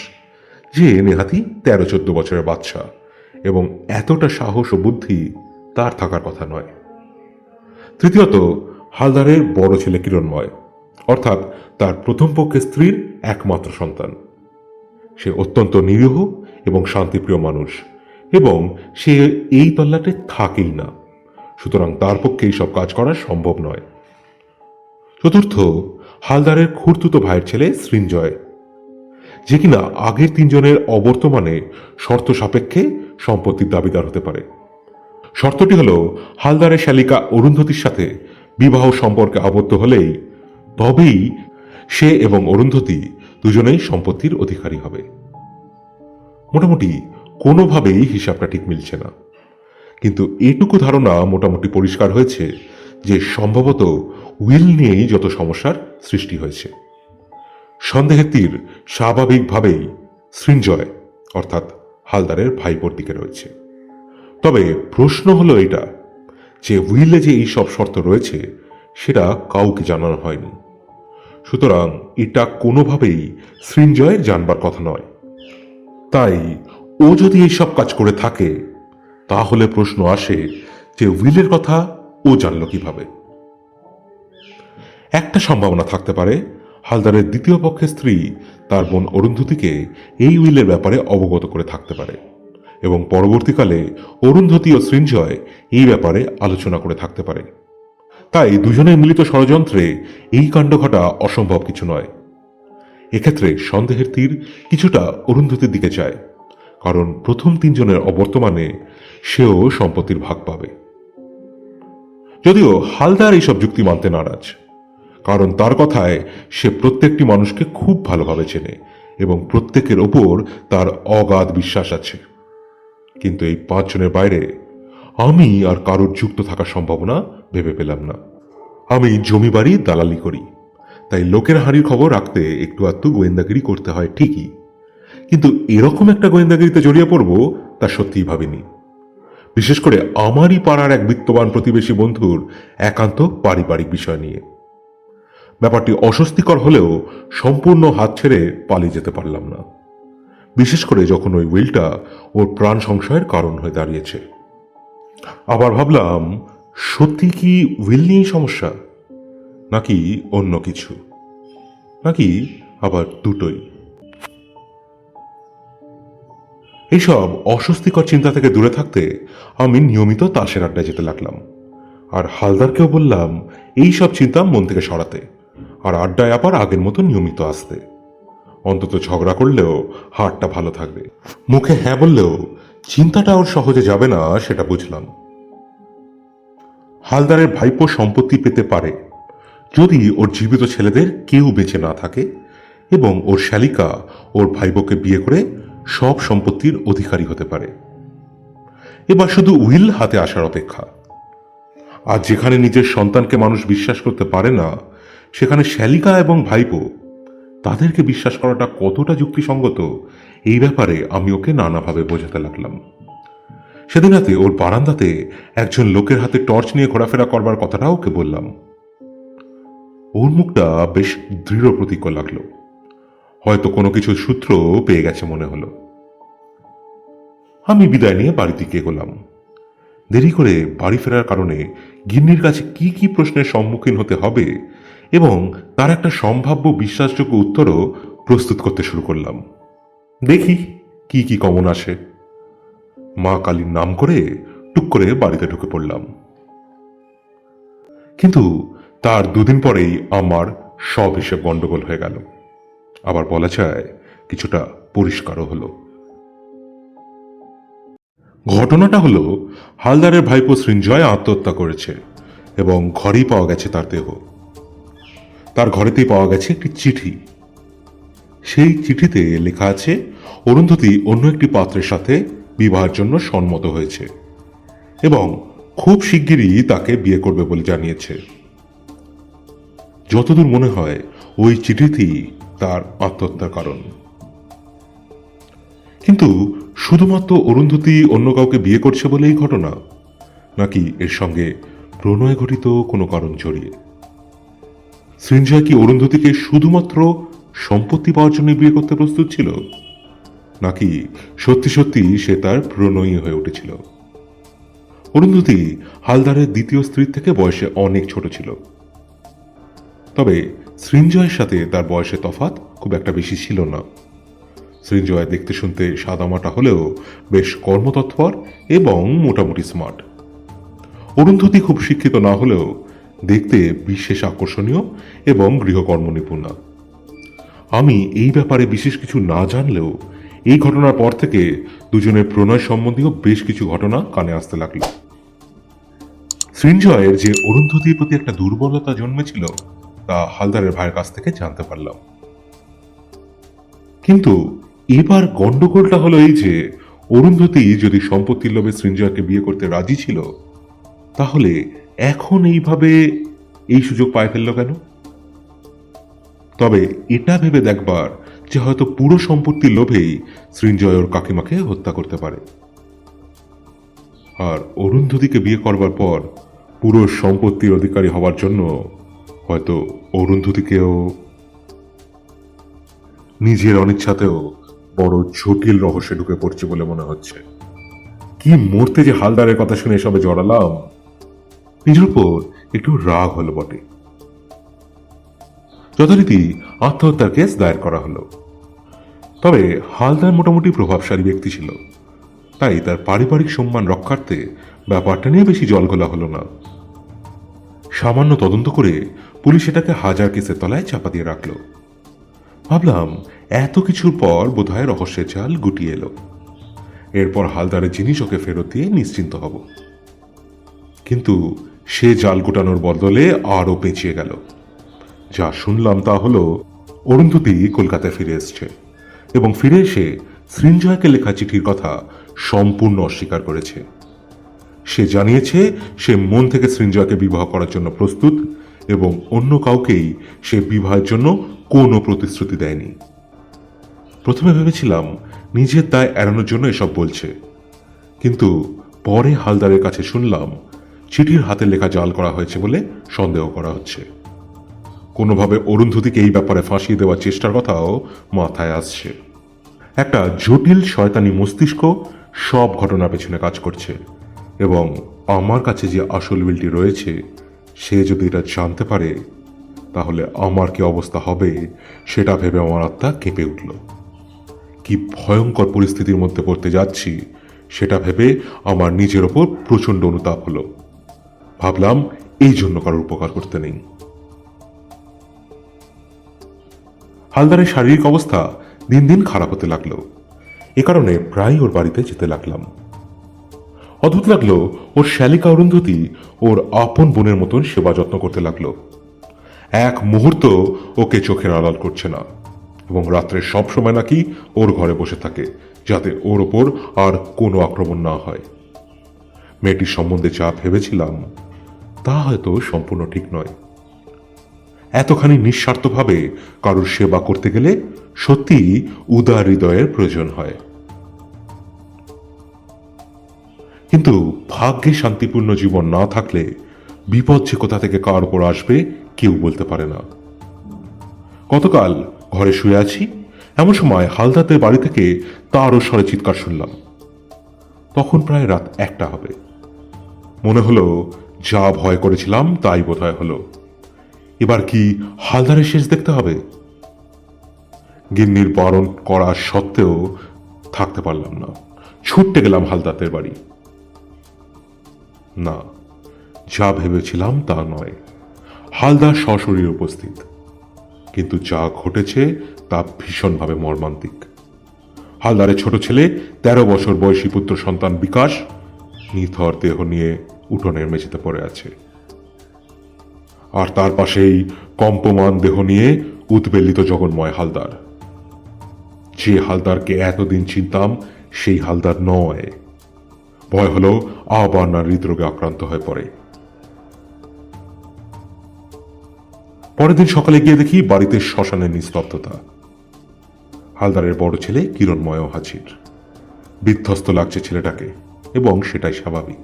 Speaker 2: যে নেহাতি 13-14 বছরের বাচ্চা এবং এতটা সাহস ও বুদ্ধি তার থাকার কথা নয়। তৃতীয়ত, হালদারের বড় ছেলে কিরণময়, অর্থাৎ তার প্রথম পক্ষের স্ত্রীর একমাত্র সন্তান। সে অত্যন্ত নিরীহ এবং শান্তিপ্রিয় মানুষ, এবং সে এই তল্লাটে থাকেই না, সুতরাং তার পক্ষে এই সব কাজ করা সম্ভব নয়। চতুর্থ, হালদারের খুড়তুতো ভাইয়ের ছেলে সৃঞ্জয়, যে কিনা আগের 3 জনের অবর্তমানে শর্ত সাপেক্ষে সম্পত্তির দাবিদার হতে পারে। শর্তটি হল, হালদারের শালিকা অরুন্ধতির সাথে বিবাহ সম্পর্কে আবদ্ধ হলেই তবেই সে এবং অরুন্ধতী দুজনেই সম্পত্তির অধিকারী হবে। মোটামুটি কোনোভাবেই হিসাবটা ঠিক মিলছে না, কিন্তু এটুকু ধারণা মোটামুটি পরিষ্কার হয়েছে যে সম্ভবত উইল নিয়েই যত সমস্যার সৃষ্টি হয়েছে। সন্দেহের তীর স্বাভাবিকভাবেই সৃঞ্জয় অর্থাৎ হালদারের ভাইপোর দিকে রয়েছে। তবে প্রশ্ন হলো এটা যে উইলে যে এই সব শর্ত রয়েছে সেটা কাউকে জানানো হয়নি, সুতরাং এটা কোনোভাবেই সৃঞ্জয়ের জানবার কথা নয়। তাই ও যদি এইসব কাজ করে থাকে, তাহলে প্রশ্ন আসে যে উইলের কথা ও জানল কিভাবে। একটা সম্ভাবনা থাকতে পারে, হালদারের দ্বিতীয় পক্ষের স্ত্রী তার বোন অরুন্ধতীকে এই উইলের ব্যাপারে অবগত করে থাকতে পারে এবং পরবর্তীকালে অরুন্ধতী ও সৃঞ্জয় এই ব্যাপারে আলোচনা করে থাকতে পারে। তাই দুজনের মিলিত ষড়যন্ত্রে এই কাণ্ড ঘটা অসম্ভব কিছু নয়। এক্ষেত্রে সন্দেহের তীর কিছুটা অরুন্ধতীর দিকে যায়, কারণ প্রথম 3 জনের অবর্তমানে সেও সম্পত্তির ভাগ পাবে। যদিও হালদার এইসব যুক্তি মানতে নারাজ, কারণ তার কথায় সে প্রত্যেকটি মানুষকে খুব ভালোভাবে চেনে এবং প্রত্যেকের ওপর তার অগাধ বিশ্বাস আছে। কিন্তু এই 5 জনের বাইরে আমি আর কারোর যুক্ত থাকার সম্ভাবনা ভেবে পেলাম না। আমি জমি বাড়ি দালালি করি, তাই লোকের হাঁড়ির খবর রাখতে একটু আধটু গোয়েন্দাগিরি করতে হয় ঠিকই, কিন্তু এরকম একটা গোয়েন্দাগিরিতে জড়িয়ে পড়ব তা সত্যিই ভাবিনি। বিশেষ করে আমারই পাড়ার এক বিত্তবান প্রতিবেশী বন্ধুর একান্ত পারিবারিক বিষয় নিয়ে। ব্যাপারটি অস্বস্তিকর হলেও সম্পূর্ণ হাত ছেড়ে পালিয়ে যেতে পারলাম না, বিশেষ করে যখন ওই উইলটা ওর প্রাণ সংশয়ের কারণ হয়ে দাঁড়িয়েছে। আবার ভাবলাম, সত্যি কি উইল নিয়েই সমস্যা, নাকি অন্য কিছু, নাকি আবার দুটোই? এইসব অস্বস্তিকর চিন্তা থেকে দূরে থাকতে আমি নিয়মিত তাসের আড্ডায় যেতে লাগলাম, আর হালদারকেও বললাম এই সব চিন্তা মন থেকে সরাতে, আর আড্ডায় আবার আগের মতো নিয়মিত আসতে। অন্তত ঝগড়া করলেও হাড়টা ভালো থাকবে। মুখে হ্যাঁ বললেও চিন্তাটা ওর সহজে যাবে না, সেটা বুঝলাম। হালদারের ভাইপো সম্পত্তি পেতে পারে যদি ওর জীবিত ছেলেদের কেউ বেঁচে না থাকে এবং ওর শালিকা ওর ভাইপোকে বিয়ে করে সব সম্পত্তির অধিকারী হতে পারে। এবার শুধু উইল হাতে আসার অপেক্ষা। আর যেখানে নিজের সন্তানকে মানুষ বিশ্বাস করতে পারে না, সেখানে শালিকা এবং ভাইপো তাদেরকে বিশ্বাস করাটা কতটা যুক্তিসঙ্গত, এই ব্যাপারে আমি ওকে নানাভাবে বোঝাতে লাগলাম। সেদিন রাতে ওর বারান্দাতে একজন লোকের হাতে টর্চ নিয়ে ঘোরাফেরা করবার কথাটা ওকে বললাম। ওর মুখটা বেশ দৃঢ় প্রতিজ্ঞ লাগলো, হয়তো কোনো কিছু সূত্র পেয়ে গেছে মনে হলো। আমি বিদায় নিয়ে বাড়ির দিকে এগোলাম। দেরি করে বাড়ি ফেরার কারণে গিন্নির কাছে কি কি প্রশ্নের সম্মুখীন হতে হবে এবং তার একটা সম্ভাব্য বিশ্বাসযোগ্য উত্তরও প্রস্তুত করতে শুরু করলাম। দেখি কি কি কমন আসে। মা কালীর নাম করে টুক করে বাড়িতে ঢুকে পড়লাম। কিন্তু তার দুদিন পরেই আমার সব হিসেব গন্ডগোল হয়ে গেল, আবার বলা যায় কিছুটা পরিষ্কারও হলো। ঘটনাটা হলো, হালদারের ভাইপো সৃঞ্জয় আত্মহত্যা করেছে এবং ঘরেই পাওয়া গেছে তার দেহ। তার ঘরেতেই পাওয়া গেছে একটি চিঠি। সেই চিঠিতে লেখা আছে অরুন্ধতী অন্য একটি পাত্রের সাথে বিবাহের জন্য সম্মত হয়েছে এবং খুব শিগগিরই তাকে বিয়ে করবে বলে জানিয়েছে। যতদূর মনে হয় ওই চিঠিতেই তার আত্মহত্যার কারণ। কিন্তু শুধুমাত্র অরুন্ধতী অন্য কাউকে বিয়ে করছে বলে এই ঘটনা, নাকি এর সঙ্গে প্রণয় ঘটিত কোনো কারণ জড়িয়ে? সৃঞ্জয় কি অরুন্ধতীকে শুধুমাত্র সম্পত্তি পাওয়ার জন্য বিয়ে করতে প্রস্তুত ছিল, নাকি সত্যি সত্যি সে তার প্রণয়ী হয়ে উঠেছিল? অরুন্ধতী হালদারের দ্বিতীয় স্ত্রীর থেকে বয়সে অনেক ছোট ছিল, তবে সৃঞ্জয়ের সাথে তার বয়সে তফাৎ খুব একটা বেশি ছিল না। সৃঞ্জয় দেখতে শুনতে সাদামাটা হলেও বেশ কর্মতৎপর এবং মোটামুটি স্মার্ট। অরুন্ধতী খুব শিক্ষিত না হলেও দেখতে বিশেষ আকর্ষণীয় এবং গৃহকর্ম নিপুণা। আমি এই ব্যাপারে বিশেষ কিছু না জানলেও এই ঘটনার পর থেকে দুজনের প্রণয় সম্বন্ধীয় বেশ কিছু ঘটনা কানে আসতে লাগল। সৃঞ্জয়ের যে অরুন্ধতীর প্রতি একটা দুর্বলতা জন্মেছিল তা হালদারের ভাইয়ের কাছ থেকে জানতে পারলাম। কিন্তু এবার গন্ডগোলটা হলো এই যে, অরুন্ধতী যদি সম্পত্তির লোভে সৃঞ্জয়কে বিয়ে করতে রাজি ছিল, তাহলে এখন এইভাবে এই সুযোগ পায় ফেলল কেন? তবে এটা ভেবে দেখবার যে হয়তো পুরো সম্পত্তির লোভেই সৃঞ্জয় ওর কাকিমাকে হত্যা করতে পারে, আর অরুন্ধতীকে বিয়ে করবার পর পুরো সম্পত্তির অধিকারী হওয়ার জন্য হয়তো অরুন্ধতীকেও নিজের অনিচ্ছাতেও বড় জটিল রহস্যে ঢুকে পড়ছে বলে মনে হচ্ছে। কি মরতে যে হালদারের কথা শুনে সবে জড়ালাম, নিজের উপর একটু রাগ হলো বটে। যথারীতি আত্মহত্যার কেস দায়ের করা হলো। তবে হালদার মোটামুটি প্রভাবশালী ব্যক্তি ছিল, তাই তার পারিবারিক সম্মান রক্ষার্থে ব্যাপারটা নিয়ে বেশি জলঘোলা হলো না। সামান্য তদন্ত করে পুলিশ এটাকে হাজার কেসের তলায় চাপা দিয়ে রাখল। ভাবলাম এত কিছুর পর বোধহয় রহস্যের জাল গুটিয়ে এলো, এরপর হালদারের জিনিস ওকে ফেরত দিয়ে নিশ্চিন্ত হব। কিন্তু সে জাল গুটানোর বদলে আরও পেঁচিয়ে গেল। যা শুনলাম তা হলো, অরুন্ধতী কলকাতায় ফিরে এসছে এবং ফিরে এসে সৃঞ্জয়কে লেখা চিঠির কথা সম্পূর্ণ অস্বীকার করেছে। সে জানিয়েছে সে মন থেকে সৃঞ্জয়কে বিবাহ করার জন্য প্রস্তুত এবং অন্য কাউকেই সে বিবাহের জন্য কোনো প্রতিশ্রুতি দেয়নি। প্রথমে ভেবেছিলাম নিজের দায় এড়ানোর জন্য এসব বলছে, কিন্তু পরে হালদারের কাছে শুনলাম চিঠির হাতে লেখা জাল করা হয়েছে বলে সন্দেহ করা হচ্ছে। কোনোভাবে অরুন্ধতিকে এই ব্যাপারে ফাঁসিয়ে দেওয়ার চেষ্টার কথাও মাথায় আসছে। একটা জটিল শয়তানি মস্তিষ্ক সব ঘটনার পেছনে কাজ করছে, এবং আমার কাছে যে আসল বিলটি রয়েছে সে যদি এটা জানতে পারে তাহলে আমার কি অবস্থা হবে সেটা ভেবে আমার আত্মা কেঁপে উঠল। কি ভয়ঙ্কর পরিস্থিতির মধ্যে পড়তে যাচ্ছি সেটা ভেবে আমার নিজের ওপর প্রচণ্ড অনুতাপ হলো। ভাবলাম এই জন্য কারোর উপকার করতে নেই। হালদারের শারীরিক অবস্থা দিন দিন খারাপ হতে লাগলো। এ কারণে প্রায় ওর বাড়িতে যেতে লাগলাম। অদ্ভুত লাগলো, ওর শ্যালিকা অরুন্ধতী ওর আপন বোনের মতন সেবা যত্ন করতে লাগলো। এক মুহূর্ত ওকে চোখের আড়াল করছে না, এবং রাত্রে সব সময় নাকি ওর ঘরে বসে থাকে যাতে ওর ওপর আর কোনো আক্রমণ না হয়। মেয়েটির সম্বন্ধে যা ভেবেছিলাম তা হয়তো সম্পূর্ণ ঠিক নয়। এতখানি নিঃস্বার্থভাবে কারোর সেবা করতে গেলে সত্যিই উদার হৃদয়ের প্রয়োজন হয়। কিন্তু ভাগ্যে শান্তিপূর্ণ জীবন না থাকলে বিপদ যে কোথা থেকে কার উপর আসবে কেউ বলতে পারে না। গতকাল ঘরে শুয়ে আছি, এমন সময় হালদারদের বাড়ি থেকে তারও স্বরে চিৎকার শুনলাম। তখন প্রায় রাত 1টা হবে। মনে হলো যা ভয় করেছিলাম তাই বোধহয় হলো। এবার কি হালদারের শেষ দেখতে হবে? গিন্নির বারণ করা সত্ত্বেও থাকতে পারলাম না, ছুটতে গেলাম হালদারদের বাড়ি। না, যা ভেবেছিলাম তা নয়, হালদার সশরীরে উপস্থিত। কিন্তু যা ঘটেছে তা ভীষণভাবে মর্মান্তিক। হালদারের ছোট ছেলে 13 বছর বয়সী পুত্র সন্তান বিকাশ নিথর দেহ নিয়ে উঠোনের মেঝেতে পড়ে আছে, আর তার পাশেই কম্পমান দেহ নিয়ে উদ্বেলিত জগন্ময় হালদার। যে হালদারকে এতদিন চিনতাম সেই হালদার নয়। ভয় হলো আবার না হৃদরোগে আক্রান্ত হয়ে পড়ে। পরের দিন সকালে গিয়ে দেখি বাড়িতে শ্মশানের নিস্তব্ধতা। হালদারের বড় ছেলে কিরণময় হাজির। বিধ্বস্ত লাগছে ছেলেটাকে, এবং সেটাই স্বাভাবিক।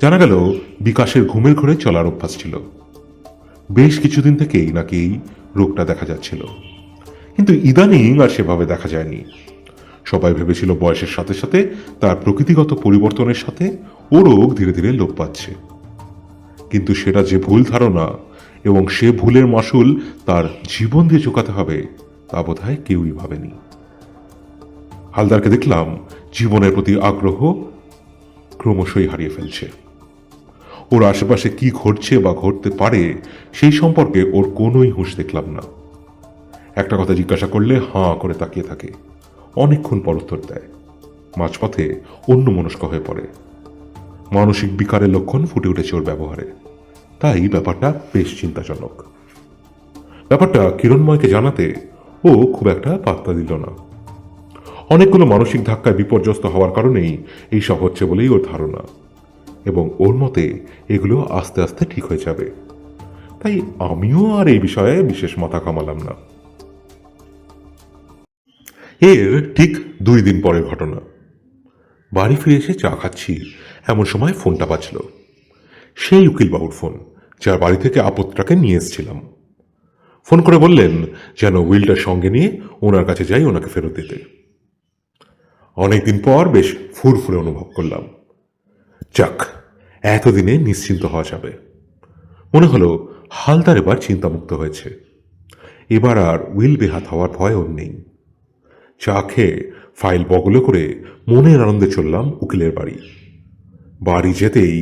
Speaker 2: জানা গেল বিকাশের ঘুমের ঘরে চলার অভ্যাস ছিল। বেশ কিছুদিন থেকেই নাকি এই রোগটা দেখা যাচ্ছিল, কিন্তু ইদানিং আর সেভাবে দেখা যায়নি। সবাই ভেবেছিল বয়সের সাথে সাথে তার প্রকৃতিগত পরিবর্তনের সাথে ও রোগ ধীরে ধীরে লোপ পাচ্ছে। কিন্তু সেটা যে ভুল ধারণা, এবং সে ভুলের মাসুল তার জীবন দিয়ে চুকাতে হবে তা বোধহয় কেউই ভাবেনি। হালদারকে দেখলাম জীবনের প্রতি আগ্রহ ক্রমশই হারিয়ে ফেলছে। ওর আশেপাশে কি ঘটছে বা ঘটতে পারে সেই সম্পর্কে ওর কোনোই হুঁশ দেখলাম না। একটা কথা জিজ্ঞাসা করলে হাঁ করে তাকিয়ে থাকে, অনেকক্ষণ পর উত্তর দেয়, মাঝপথে অন্যমনস্ক হয়ে পড়ে। মানসিক বিকারের লক্ষণ ফুটে উঠেছে ওর ব্যবহারে। তাই ব্যাপারটা বেশ চিন্তাজনক। ব্যাপারটা কিরণময়কে জানাতে ও খুব একটা পাত্তা দিল না। অনেকগুলো মানসিক ধাক্কায় বিপর্যস্ত হওয়ার কারণেই এইসব হচ্ছে বলেই ওর ধারণা, এবং ওর মতে এগুলো আস্তে আস্তে ঠিক হয়ে যাবে। তাই আমিও আর এই বিষয়ে বিশেষ মাথা কামালাম না। এর ঠিক 2 দিন পরের ঘটনা। বাড়ি ফিরে এসে চা খাচ্ছি, এমন সময় ফোনটা বাজল। সেই উকিলবাবুর ফোন, যার বাড়ি থেকে আপত্রাকে নিয়ে এসেছিলাম। ফোন করে বললেন যেন উইলটা সঙ্গে নিয়ে ওনার কাছে যাই ওনাকে ফেরত দিতে। অনেকদিন পর বেশ ফুরফুরে অনুভব করলাম। যাক, এতদিনে নিশ্চিন্ত হওয়া যাবে। মনে হলো হালদার এবার চিন্তামুক্ত হয়েছে। এবার আর উইল বেহাত হওয়ার ভয় ওর নেই। চা খেয়ে ফাইল বগলে করে মনের আনন্দে চললাম উকিলের বাড়ি। বাড়ি যেতেই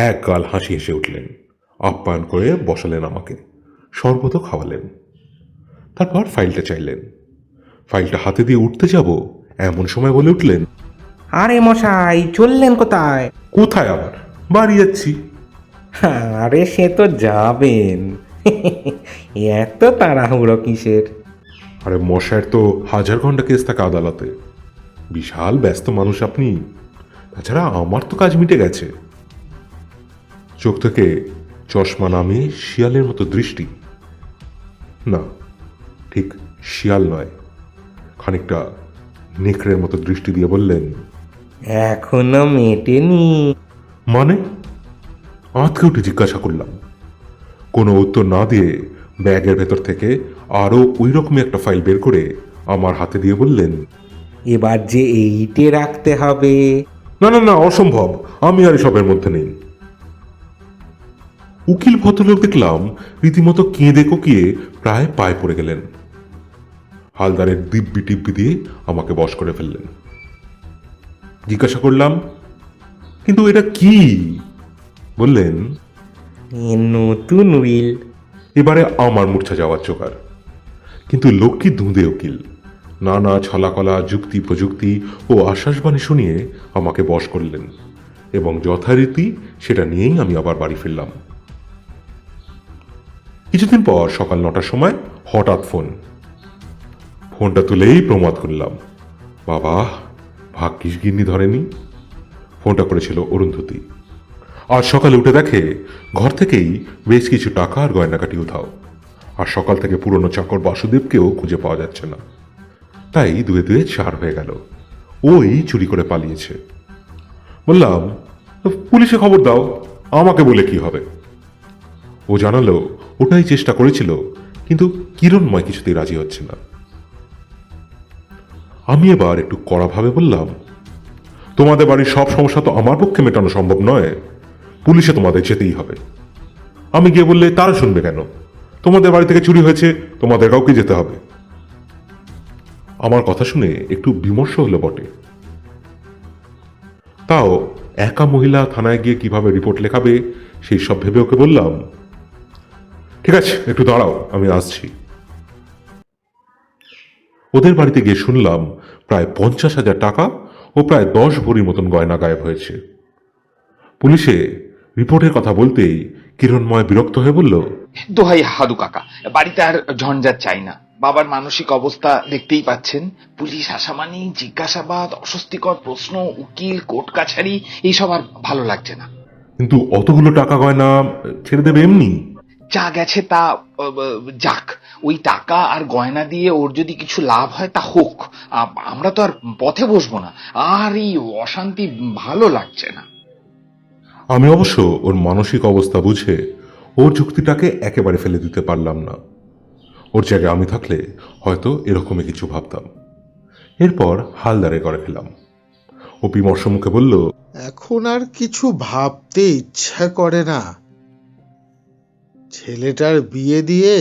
Speaker 2: এক গাল হাসি হেসে উঠলেন, আপ্যায়ন করে বসালেন আমাকে, শরবতও খাওয়ালেন। তারপর ফাইলটা চাইলেন। ফাইলটা হাতে দিয়ে উঠতে যাব এমন সময় বলে উঠলেন,
Speaker 3: আরে মশাই, চললেন কোথায়?
Speaker 2: কোথায় আবার? বাড়ি যাচ্ছি।
Speaker 3: আরে সে তো যাবেন, এত তাড়াহুড়ো কিসের?
Speaker 2: আরে মশাইয়ের তো 1000 ঘন্টা কেস থাকে আদালতে। বিশাল ব্যস্ত মানুষ আপনি। তাছাড়া আমার তো কাজ মিটে গেছে। চোখ থেকে চশমা নামিয়ে শিয়ালের মতো দৃষ্টি, না ঠিক শিয়াল নয়, খানিকটা নেকড়ের মতো দৃষ্টি দিয়ে বললেন,
Speaker 3: এখনো মেটেনি।
Speaker 2: মানে? আঁতকে উঠে জিজ্ঞাসা করলাম। কোনো উত্তর না দিয়ে ব্যাগের ভেতর থেকে আরও ওই রকমই একটা ফাইল বের করে আমার হাতে দিয়ে বললেন,
Speaker 3: এবার যে এইটে রাখতে হবে।
Speaker 2: না না না, অসম্ভব, আমি আর এসবের মধ্যে নেই। উকিল ভদ্রলোক দেখলাম রীতিমতো কেঁদে কোকিয়ে প্রায় পায়ে পড়ে গেলেন। হালদারের দিব্যি টিব্বি দিয়ে আমাকে বশ করে ফেললেন। জিজ্ঞাসা করলাম, কিন্তু এটা কি? বললেন,
Speaker 3: এ নতুন উইল।
Speaker 2: এবারে আমার মূর্ছা যাওয়ার জোগাড়। কিন্তু লোকটি দুঁদে উকিল, নানা ছলাকলা যুক্তি প্রযুক্তি ও আশ্বাসবাণী শুনিয়ে আমাকে বশ করলেন এবং যথারীতি সেটা নিয়েই আমি আবার বাড়ি ফিরলাম। কিছুদিন পর সকাল 9টার সময় হঠাৎ ফোনটা তুলেই প্রমাদ করলাম, বাবা ভাগ্যিস গিন্নি ধরেনি। ফোনটা করেছিল অরুন্ধতী। আজ সকালে উঠে দেখে ঘর থেকেই বেশ কিছু টাকা আর গয়নাকাটি উধাও, আর সকাল থেকে পুরনো চাকর বাসুদেবকেও খুঁজে পাওয়া যাচ্ছে না। তাই দুয়ে দুয়ে 4 হয়ে গেল, ওই চুরি করে পালিয়েছে। বললাম, পুলিশে খবর দাও, আমাকে বলে কি হবে। ও জানালো ওটাই চেষ্টা করেছিল, কিন্তু কিরণময় কিছুতেই রাজি হচ্ছে না। আমি এবার একটু কড়াভাবে বললাম, তোমাদের বাড়ির সব সমস্যা তো আমার পক্ষে মেটানো সম্ভব নয়, পুলিশে তোমাদের যেতেই হবে। আমি গিয়ে বললে তারা শুনবে কেন? তোমাদের বাড়ি থেকে চুরি হয়েছে, তোমাদের কাউকে যেতে হবে। আমার কথা শুনে একটু বিমর্ষ হলো বটে। তাও একা মহিলা থানায় গিয়ে কিভাবে রিপোর্ট লেখাবে সেই সব ভেবে ওকে বললাম, ঠিক আছে একটু দাঁড়াও, আমি আসছি। ওদের বাড়িতে গিয়ে শুনলাম প্রায় 50,000 টাকা ও প্রায় 10 ভরির মতন গয়না গায়েব হয়েছে। পুলিশে রিপোর্টের কথা বলতেই কিরণময় বিরক্ত হয়ে বলল,
Speaker 8: দোহাই হাদু কাকা, বাড়িতে আর ঝঞ্ঝাট চাই না। বাবার মানসিক অবস্থা দেখতেই পাচ্ছেন। পুলিশ আসা মানে জিজ্ঞাসাবাদ, অস্বস্তিকর প্রশ্ন, উকিল, কোর্ট কাছারি, এইসব আর ভালো লাগছে না।
Speaker 2: কিন্তু অতগুলো টাকা গয়না ছেড়ে দেবে এমনি?
Speaker 8: যা গেছে তা যাক, ওই টাকা আর গয়না দিয়ে ওর যদি কিছু লাভ হয় তা হোক, আমরা তো আর পথে বসবো না। আর এই অশান্তি ভালো লাগছে না।
Speaker 2: আমি অবশ্য ওর মানসিক অবস্থা বুঝে ওর যুক্তিটাকে একেবারে ফেলে দিতে পারলাম না। ওর জায়গায় আমি থাকলে হয়তো এরকমই কিছু ভাবতাম। এরপর হালদারে করে ফেলাম। ও বিমর্ষ মুখে বলল,
Speaker 7: এখন আর কিছু ভাবতে ইচ্ছা করে না। ছেলেটার বিয়ে দিয়ে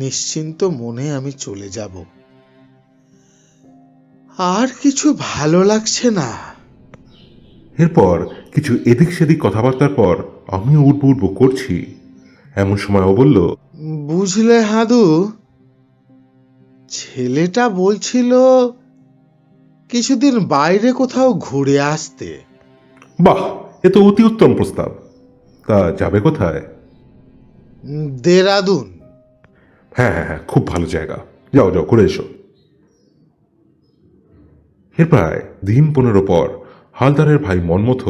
Speaker 7: নিশ্চিন্ত মনে আমি চলে যাব। আর কিছু ভালো লাগছে না।
Speaker 2: এরপর কিছু এদিক সেদিক কথাবার্তার পর আমিও উঠবো উঠবো করছি, এমন সময় ও বলল,
Speaker 7: বুঝলে হাদু, ছেলেটা বলছিল কিছুদিন বাইরে কোথাও ঘুরে আসতে।
Speaker 2: বাহ, এ তো অতি উত্তম প্রস্তাব। তা যাবে কোথায়?
Speaker 7: দেরাদুন।
Speaker 2: হ্যাঁ হ্যাঁ হ্যাঁ, খুব ভালো জায়গা, যাও যাও করে এসো। এর প্রায় দিন 15 পর হালদারের ভাই মন্মথ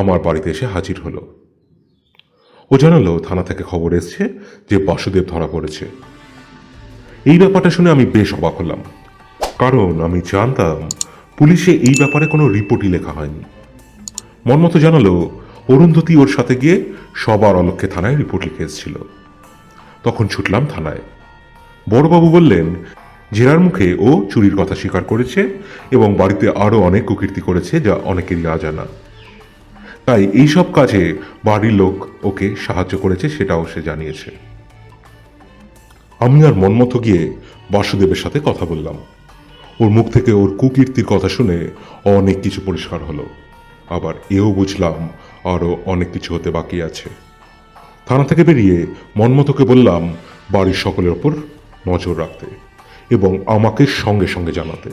Speaker 2: আমার বাড়িতে এসে হাজির হলো। ও জানালো থানা থেকে খবর এসছে যে বাসুদেব ধরা পড়েছে। এই ব্যাপারটা শুনে আমি বেশ অবাক হলাম, কারণ আমি জানতাম পুলিশে এই ব্যাপারে কোনো রিপোর্টই লেখা হয়নি। মন্মথ জানালো অরুন্ধতী ওর সাথে গিয়ে সবার অলক্ষ্যে থানায় রিপোর্ট লিখে এসেছিল। তখন ছুটলাম থানায়। বড়বাবু বললেন জেরার মুখে ও চুরির কথা স্বীকার করেছে এবং বাড়িতে আরও অনেক কুকীর্তি করেছে যা অনেকেরই অজানা। তাই এইসব কাজে বাড়ির লোক ওকে সাহায্য করেছে সেটাও সে জানিয়েছে। আমি আর মনমত গিয়ে বাসুদেবের সাথে কথা বললাম। ওর মুখ থেকে ওর কুকীর্তির কথা শুনে অনেক কিছু পরিষ্কার হলো। আবার এও বুঝলাম আরও অনেক কিছু হতে বাকি আছে। থানা থেকে বেরিয়ে মনমতকে বললাম বাড়ির সকলের ওপর নজর রাখতে এবং আমাকে সঙ্গে সঙ্গে জানাতে।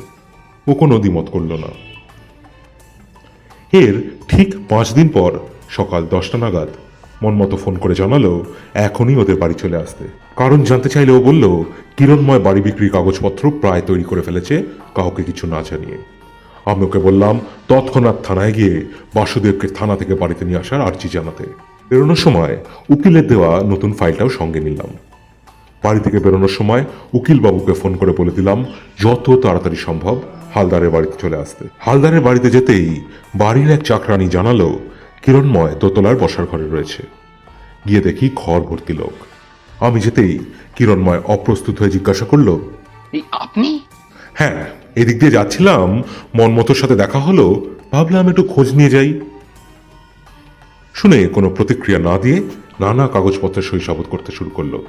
Speaker 2: ও কোনো দ্বিমত করল না। এর ঠিক 5 দিন পর সকাল 10টা নাগাদ মনমতো ফোন করে জানালো এখনই ওদের বাড়ি চলে আসতে। কারণ জানতে চাইলে ও বলল কিরণময় বাড়ি বিক্রির কাগজপত্র প্রায় তৈরি করে ফেলেছে কাউকে কিছু না জানিয়ে। আমি ওকে বললাম তৎক্ষণাৎ থানায় গিয়ে বাসুদেবকে থানা থেকে বাড়িতে নিয়ে আসার আর্জি জানাতে। বেরোনোর সময় উকিলের দেওয়া নতুন ফাইলটাও সঙ্গে নিলাম। বাড়ি থেকে বেরোনোর সময় উকিলবাবুকে ফোন করে বলে দিলাম যত তাড়াতাড়ি সম্ভব হালদারের বাড়িতে চলে আসতে। হালদারের বাড়িতে যেতেই বাড়ির এক চাকরানি জানালো কিরণময় দোতলার বসার ঘরে রয়েছে। গিয়ে দেখি ঘর ভর্তি লোক। আমি যেতেই কিরণময় অপ্রস্তুত হয়ে জিজ্ঞাসা করলো,
Speaker 8: এই আপনি?
Speaker 2: হ্যাঁ, এদিক দিয়ে যাচ্ছিলাম, মনমতোর সাথে দেখা হলো, ভাবলাম একটু খোঁজ নিয়ে যাই। শুনে কোনো প্রতিক্রিয়া না দিয়ে নানা কাগজপত্রে সইসাবত করতে শুরু করলো।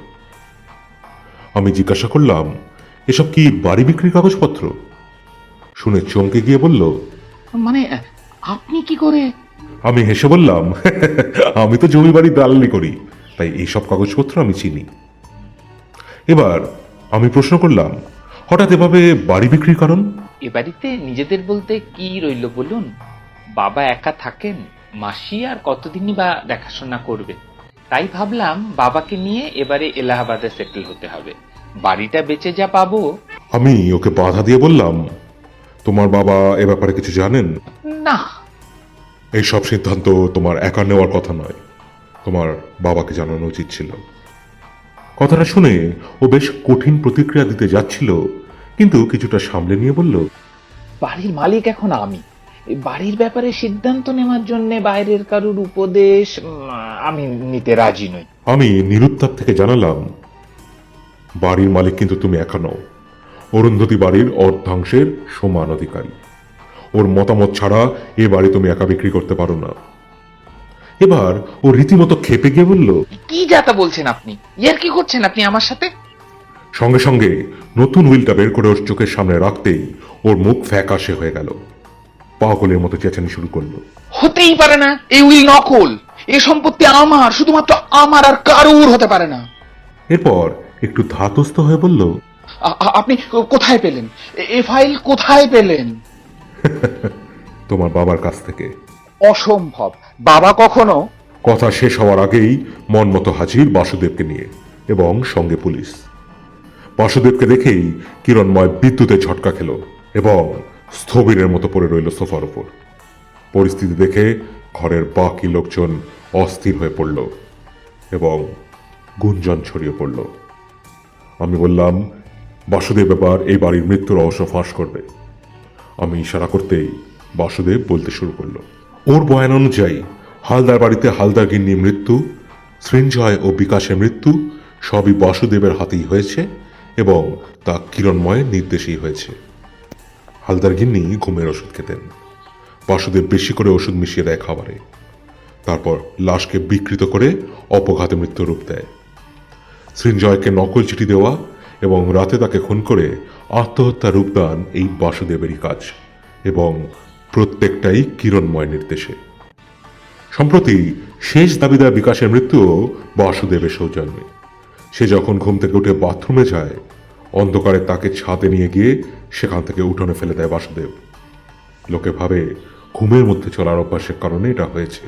Speaker 2: আমি জিজ্ঞাসা করলাম, এসব কি বাড়ি বিক্রির কাগজপত্র? শুনে চমকে গিয়ে বলল,
Speaker 8: মানে আপনি কি করে?
Speaker 2: আমি হেসে বললাম, আমি তো জমি বাড়ি দালালি করি, তাই এইসব কাগজপত্র আমি চিনি। এবার আমি প্রশ্ন করলাম, হঠাৎ এভাবে বাড়ি বিক্রির কারণ?
Speaker 9: এ বাড়িতে নিজেদের বলতে কি রইল বলুন? বাবা একা থাকেন, মাসি আর কতদিনই বা দেখাশোনা করবে। তাই ভাবলাম বাবাকে নিয়ে এবারে এলাহাবাদে সেটেল হতে হবে। বাড়িটা বেচে যা পাবো।
Speaker 2: আমি ওকে বাধা দিয়ে বললাম, তোমার বাবা এ ব্যাপারে কিছু জানেন?
Speaker 8: না।
Speaker 2: এই সব সিদ্ধান্ত তোমার একা নেওয়ার কথা নয়, তোমার বাবাকে জানানো উচিত ছিল। কথাটা শুনে ও বেশ কঠিন প্রতিক্রিয়া দিতে যাচ্ছিল, কিন্তু কিছুটা সামলে নিয়ে বলল,
Speaker 8: বাড়ির মালিক এখন আমি। এই বাড়ির ব্যাপারে সিদ্ধান্ত নেওয়ার জন্য বাইরের কারুর উপদেশ আমি নিতে রাজি নই।
Speaker 2: আমি নিরুত্তাপ থেকে জানালাম, বাড়ির মালিক কিন্তু তুমি একা নও, অরুন্ধতী বাড়ির অর্ধাংশের সমান অধিকারী। ওর মতামত ছাড়া এ বাড়ি তুমি একা বিক্রি করতে পারো না। এবার ও রীতিমতো খেপে গিয়ে বলল,
Speaker 8: কি যাতা বলছেন আপনি? ইয়ার কি করছেন আপনি আমার সাথে?
Speaker 2: সঙ্গে সঙ্গে নতুন উইলটা বের করে ওর চোখের সামনে রাখতেই ওর মুখ ফ্যাকাশে হয়ে গেল, পাগলের মতো চেঁচানি শুরু করলো।
Speaker 8: হতেই পারে না, এই উইল নকল। এই সম্পত্তি আমার, শুধুমাত্র আমার, আর কারুর হতে পারে না।
Speaker 2: এরপর একটু ধাতস্থ হয়ে বলল,
Speaker 8: আপনি কোথায় পেলেন এ ফাইল? কোথায় পেলেন?
Speaker 2: তোমার বাবার কাছ থেকে।
Speaker 8: অসম্ভব, বাবা কখনো।
Speaker 2: কথা শেষ হওয়ার আগেই মনমতো হাজির বাসুদেবকে নিয়ে, এবং সঙ্গে পুলিশ। বাসুদেবকে দেখেই কিরণময় বিদ্যুতের ঝটকা খেল এবং স্থবিরের মতো পড়ে রইল সোফার উপর। পরিস্থিতি দেখে ঘরের বাকি লোকজন অস্থির হয়ে পড়ল এবং গুঞ্জন ছড়িয়ে পড়ল। আমি বললাম, বাসুদেব এবার এই বাড়ির মৃত্যুর রহস্য ফাঁস করবে। আমি ইশারা করতেই বাসুদেব বলতে শুরু করলো। ওর বয়ান অনুযায়ী হালদার বাড়িতে হালদার গিন্নির মৃত্যু, সৃঞ্জয় ও বিকাশের মৃত্যু সবই বাসুদেবের হাতেই হয়েছে এবং তা কিরণময়ের নির্দেশেই হয়েছে। হালদার গিন্নি ঘুমের ওষুধ খেতেন, বাসুদেব বেশি করে ওষুধ মিশিয়ে দেয় খাবারে, তারপর লাশকে বিকৃত করে অপঘাতে মৃত্যুর রূপ দেয়। সৃঞ্জয়কে নকল চিঠি দেওয়া এবং রাতে তাকে খুন করে আত্মহত্যা রূপদান এই বাসুদেবেরই কাজ, এবং প্রত্যেকটাই কিরণময় নির্দেশে। সম্প্রতি শেষ দাবিদার বিকাশের মৃত্যুও বাসুদেবের সৌজন্যে। সে যখন ঘুম থেকে উঠে বাথরুমে যায়, অন্ধকারে তাকে ছাদে নিয়ে গিয়ে সেখান থেকে উঠোনে ফেলে দেয় বাসুদেব। লোকে ভাবে ঘুমের মধ্যে চলার অভ্যাসের কারণে এটা হয়েছে।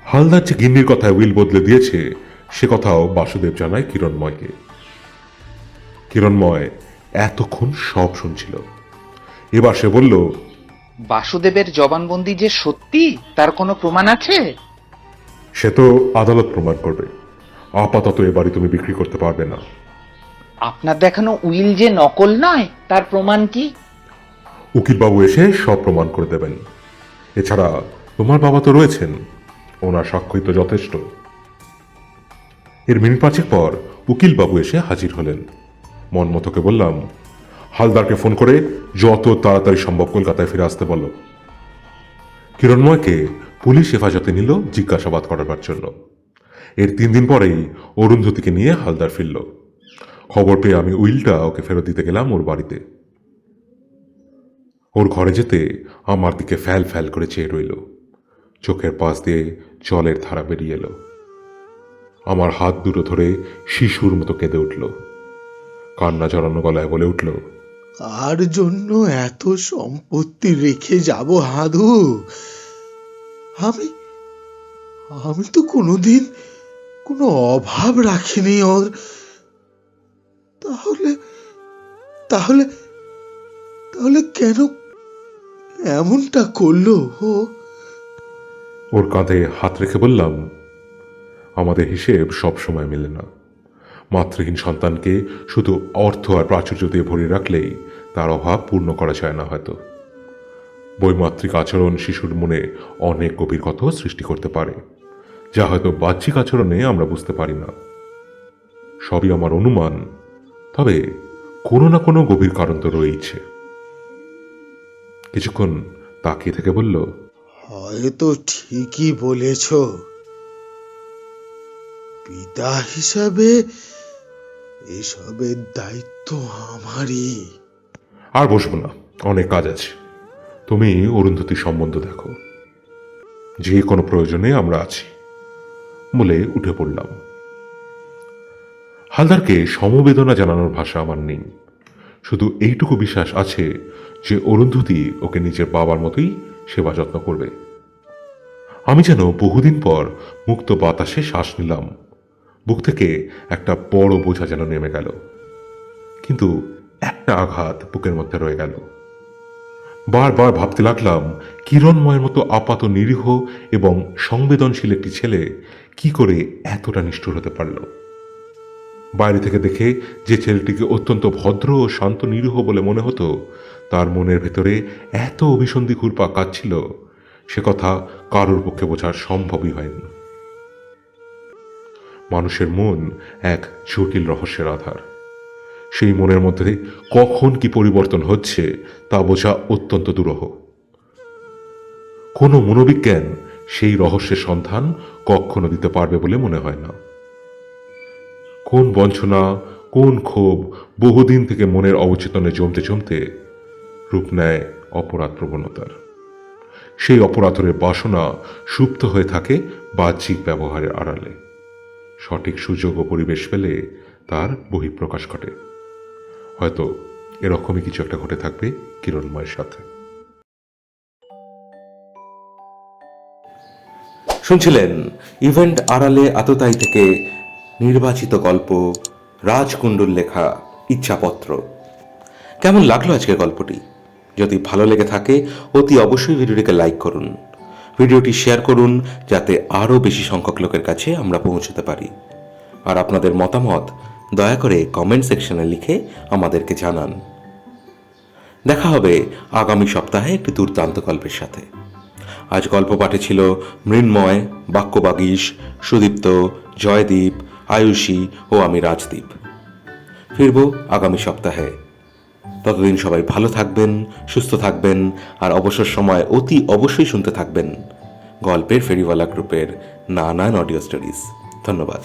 Speaker 2: হালদার যে গিন্নির কথায় উইল বদলে দিয়েছে সে কথাও বাসুদেব জানায় কিরণময়কে। কিরণময় এতক্ষণ সব শুনছিল। এবার সে বলল,
Speaker 9: বাসুদেবের জবানবন্দি যে সত্যি তার কোনো প্রমাণ আছে?
Speaker 2: সে তো আদালত প্রমাণ করবে, আপাতত এ বাড়ি তুমি বিক্রি করতে পারবে না।
Speaker 9: আপনার দেখানো উইল যে নকল নয় তার প্রমাণ কি?
Speaker 2: উকিলবাবু এসে সব প্রমাণ করে দেবেন। এছাড়া তোমার বাবা তো রয়েছেন, ওনার সাক্ষ্যই তো যথেষ্ট। এর মিনিট পাঁচেক পর উকিলবাবু এসে হাজির হলেন। মনমতোকে বললাম, হালদারকে ফোন করে যত তাড়াতাড়ি সম্ভব কলকাতায় ফিরে আসতে বলো। কিরণময়কে পুলিশ হেফাজতে নিল জিজ্ঞাসাবাদ করাবার জন্য। এর 3 দিন পরেই অরুন্ধতীকে নিয়ে হালদার ফিরল। খবর পেয়ে আমি উইলটা ওকে ফেরত দিতে গেলাম ওর বাড়িতে। ওর ঘরে যেতে আমার দিকে ফ্যাল ফ্যাল করে চেয়ে রইল, চোখের পাশ দিয়ে জলের ধারা বেরিয়ে এলো। আমার হাত দুটো ধরে শিশুর মতো কেঁদে উঠল, কান্না জড়ানো গলায় বলে উঠল,
Speaker 7: কার জন্য এত সম্পত্তি রেখে যাব হাদু? আমি আমি তো কোনোদিন কোনো অভাব রাখিনি ওর। তাহলে তাহলে তাহলে কেন এমনটা করলো ও?
Speaker 2: ওর কাঁধে হাত রেখে বললাম, আমাদের হিসেব সব সময় মেলে না। মাতৃহীন সন্তানকে শুধু অর্থ আর প্রাচুর্য দিয়ে ভরে রাখলেই তার অভাব পূর্ণ করা যায় না হয়তো। বৈমাত্রিক আচরণ শিশুর মনে অনেক গভীর ক্ষত সৃষ্টি করতে পারে, যা হয়তো বাহ্যিক আচরণে আমরা বুঝতে পারি না। সবই আমার অনুমান, তবে কোনো না কোনো গভীর কারণ তো রয়েছে। কিছুক্ষণ তাকিয়ে থেকে বলল,
Speaker 7: হয়তো ঠিকই বলেছ। পিতা হিসাবে এসবের দায়িত্ব আমারই।
Speaker 2: আর বসবো না, অনেক কাজ আছে। তুমি অরুন্ধতী সম্বন্ধ দেখো, যে কোনো প্রয়োজনে আমরা আছি বলে উঠে পড়লাম। হালদারকে সমবেদনা জানানোর ভাষা আমার নেই, শুধু এইটুকু বিশ্বাস আছে যে অরুন্ধতী ওকে নিজের বাবার মতোই সেবা যত্ন করবে। আমি যেন বহুদিন পর মুক্ত বাতাসে শ্বাস নিলাম। বুক থেকে একটা বড় বোঝা যেন নেমে গেল, কিন্তু একটা আঘাত বুকের মধ্যে রয়ে গেল। বারবার ভাবতে লাগলাম, কিরণময়ের মতো আপাত নিরীহ এবং সংবেদনশীল একটি ছেলে কি করে এতটা নিষ্ঠুর হতে পারল। বাইরে থেকে দেখে যে ছেলেটিকে অত্যন্ত ভদ্র ও শান্ত নিরীহ বলে মনে হতো, তার মনের ভেতরে এত অভিসন্ধি ঘুরপাক কাটছিল, সে কথা কারোর পক্ষে বোঝার সম্ভবই হয়নি। মানুষের মন এক জটিল রহস্যের আধার। সেই মনের মধ্যে কখন কি পরিবর্তন হচ্ছে তা বোঝা অত্যন্ত দুরূহ। কোনো মনোবিজ্ঞান সেই রহস্যের সন্ধান কখনো দিতে পারবে বলে মনে হয় না। কোন বঞ্চনা, কোন ক্ষোভ বহুদিন থেকে মনের অবচেতনে জমতে জমতে রূপ নেয় অপরাধ প্রবণতার। সেই অপরাধের বাসনা সুপ্ত হয়ে থাকে বাহ্যিক ব্যবহারের আড়ালে। সঠিক সুযোগ ও পরিবেশ পেলে তার বহিঃপ্রকাশ ঘটে। হয়তো এরকমই কিছু একটা ঘটে থাকবে কিরণময়ের সাথে।
Speaker 1: শুনছিলেন ইভেন্ট আড়ালে আততায়ী থেকে নির্বাচিত গল্প রাজকুণ্ডুর লেখা ইচ্ছাপত্র। কেমন লাগলো আজকে গল্পটি? যদি ভালো লেগে থাকে অতি অবশ্যই ভিডিওটিকে লাইক করুন, ভিডিওটি শেয়ার করুন, যাতে আরও বেশি সংখ্যক লোকের কাছে আমরা পৌঁছতে পারি। আর আপনাদের মতামত দয়া করে কমেন্ট সেকশনে লিখে আমাদেরকে জানান। দেখা হবে আগামী সপ্তাহে একটি দুর্দান্ত গল্পের সাথে। আজ গল্প পাঠে ছিল মৃন্ময়, বাক্যবাগীশ, সুদীপ্ত, জয়দীপ, আয়ুষী ও আমি রাজদীপ। ফিরব আগামী সপ্তাহে। ততদিন সবাই ভালো থাকবেন, সুস্থ থাকবেন, আর অবসর সময় অতি অবশ্যই শুনতে থাকবেন গল্পের ফেরিওয়ালা গ্রুপের নানান অডিও স্টোরিজ। ধন্যবাদ।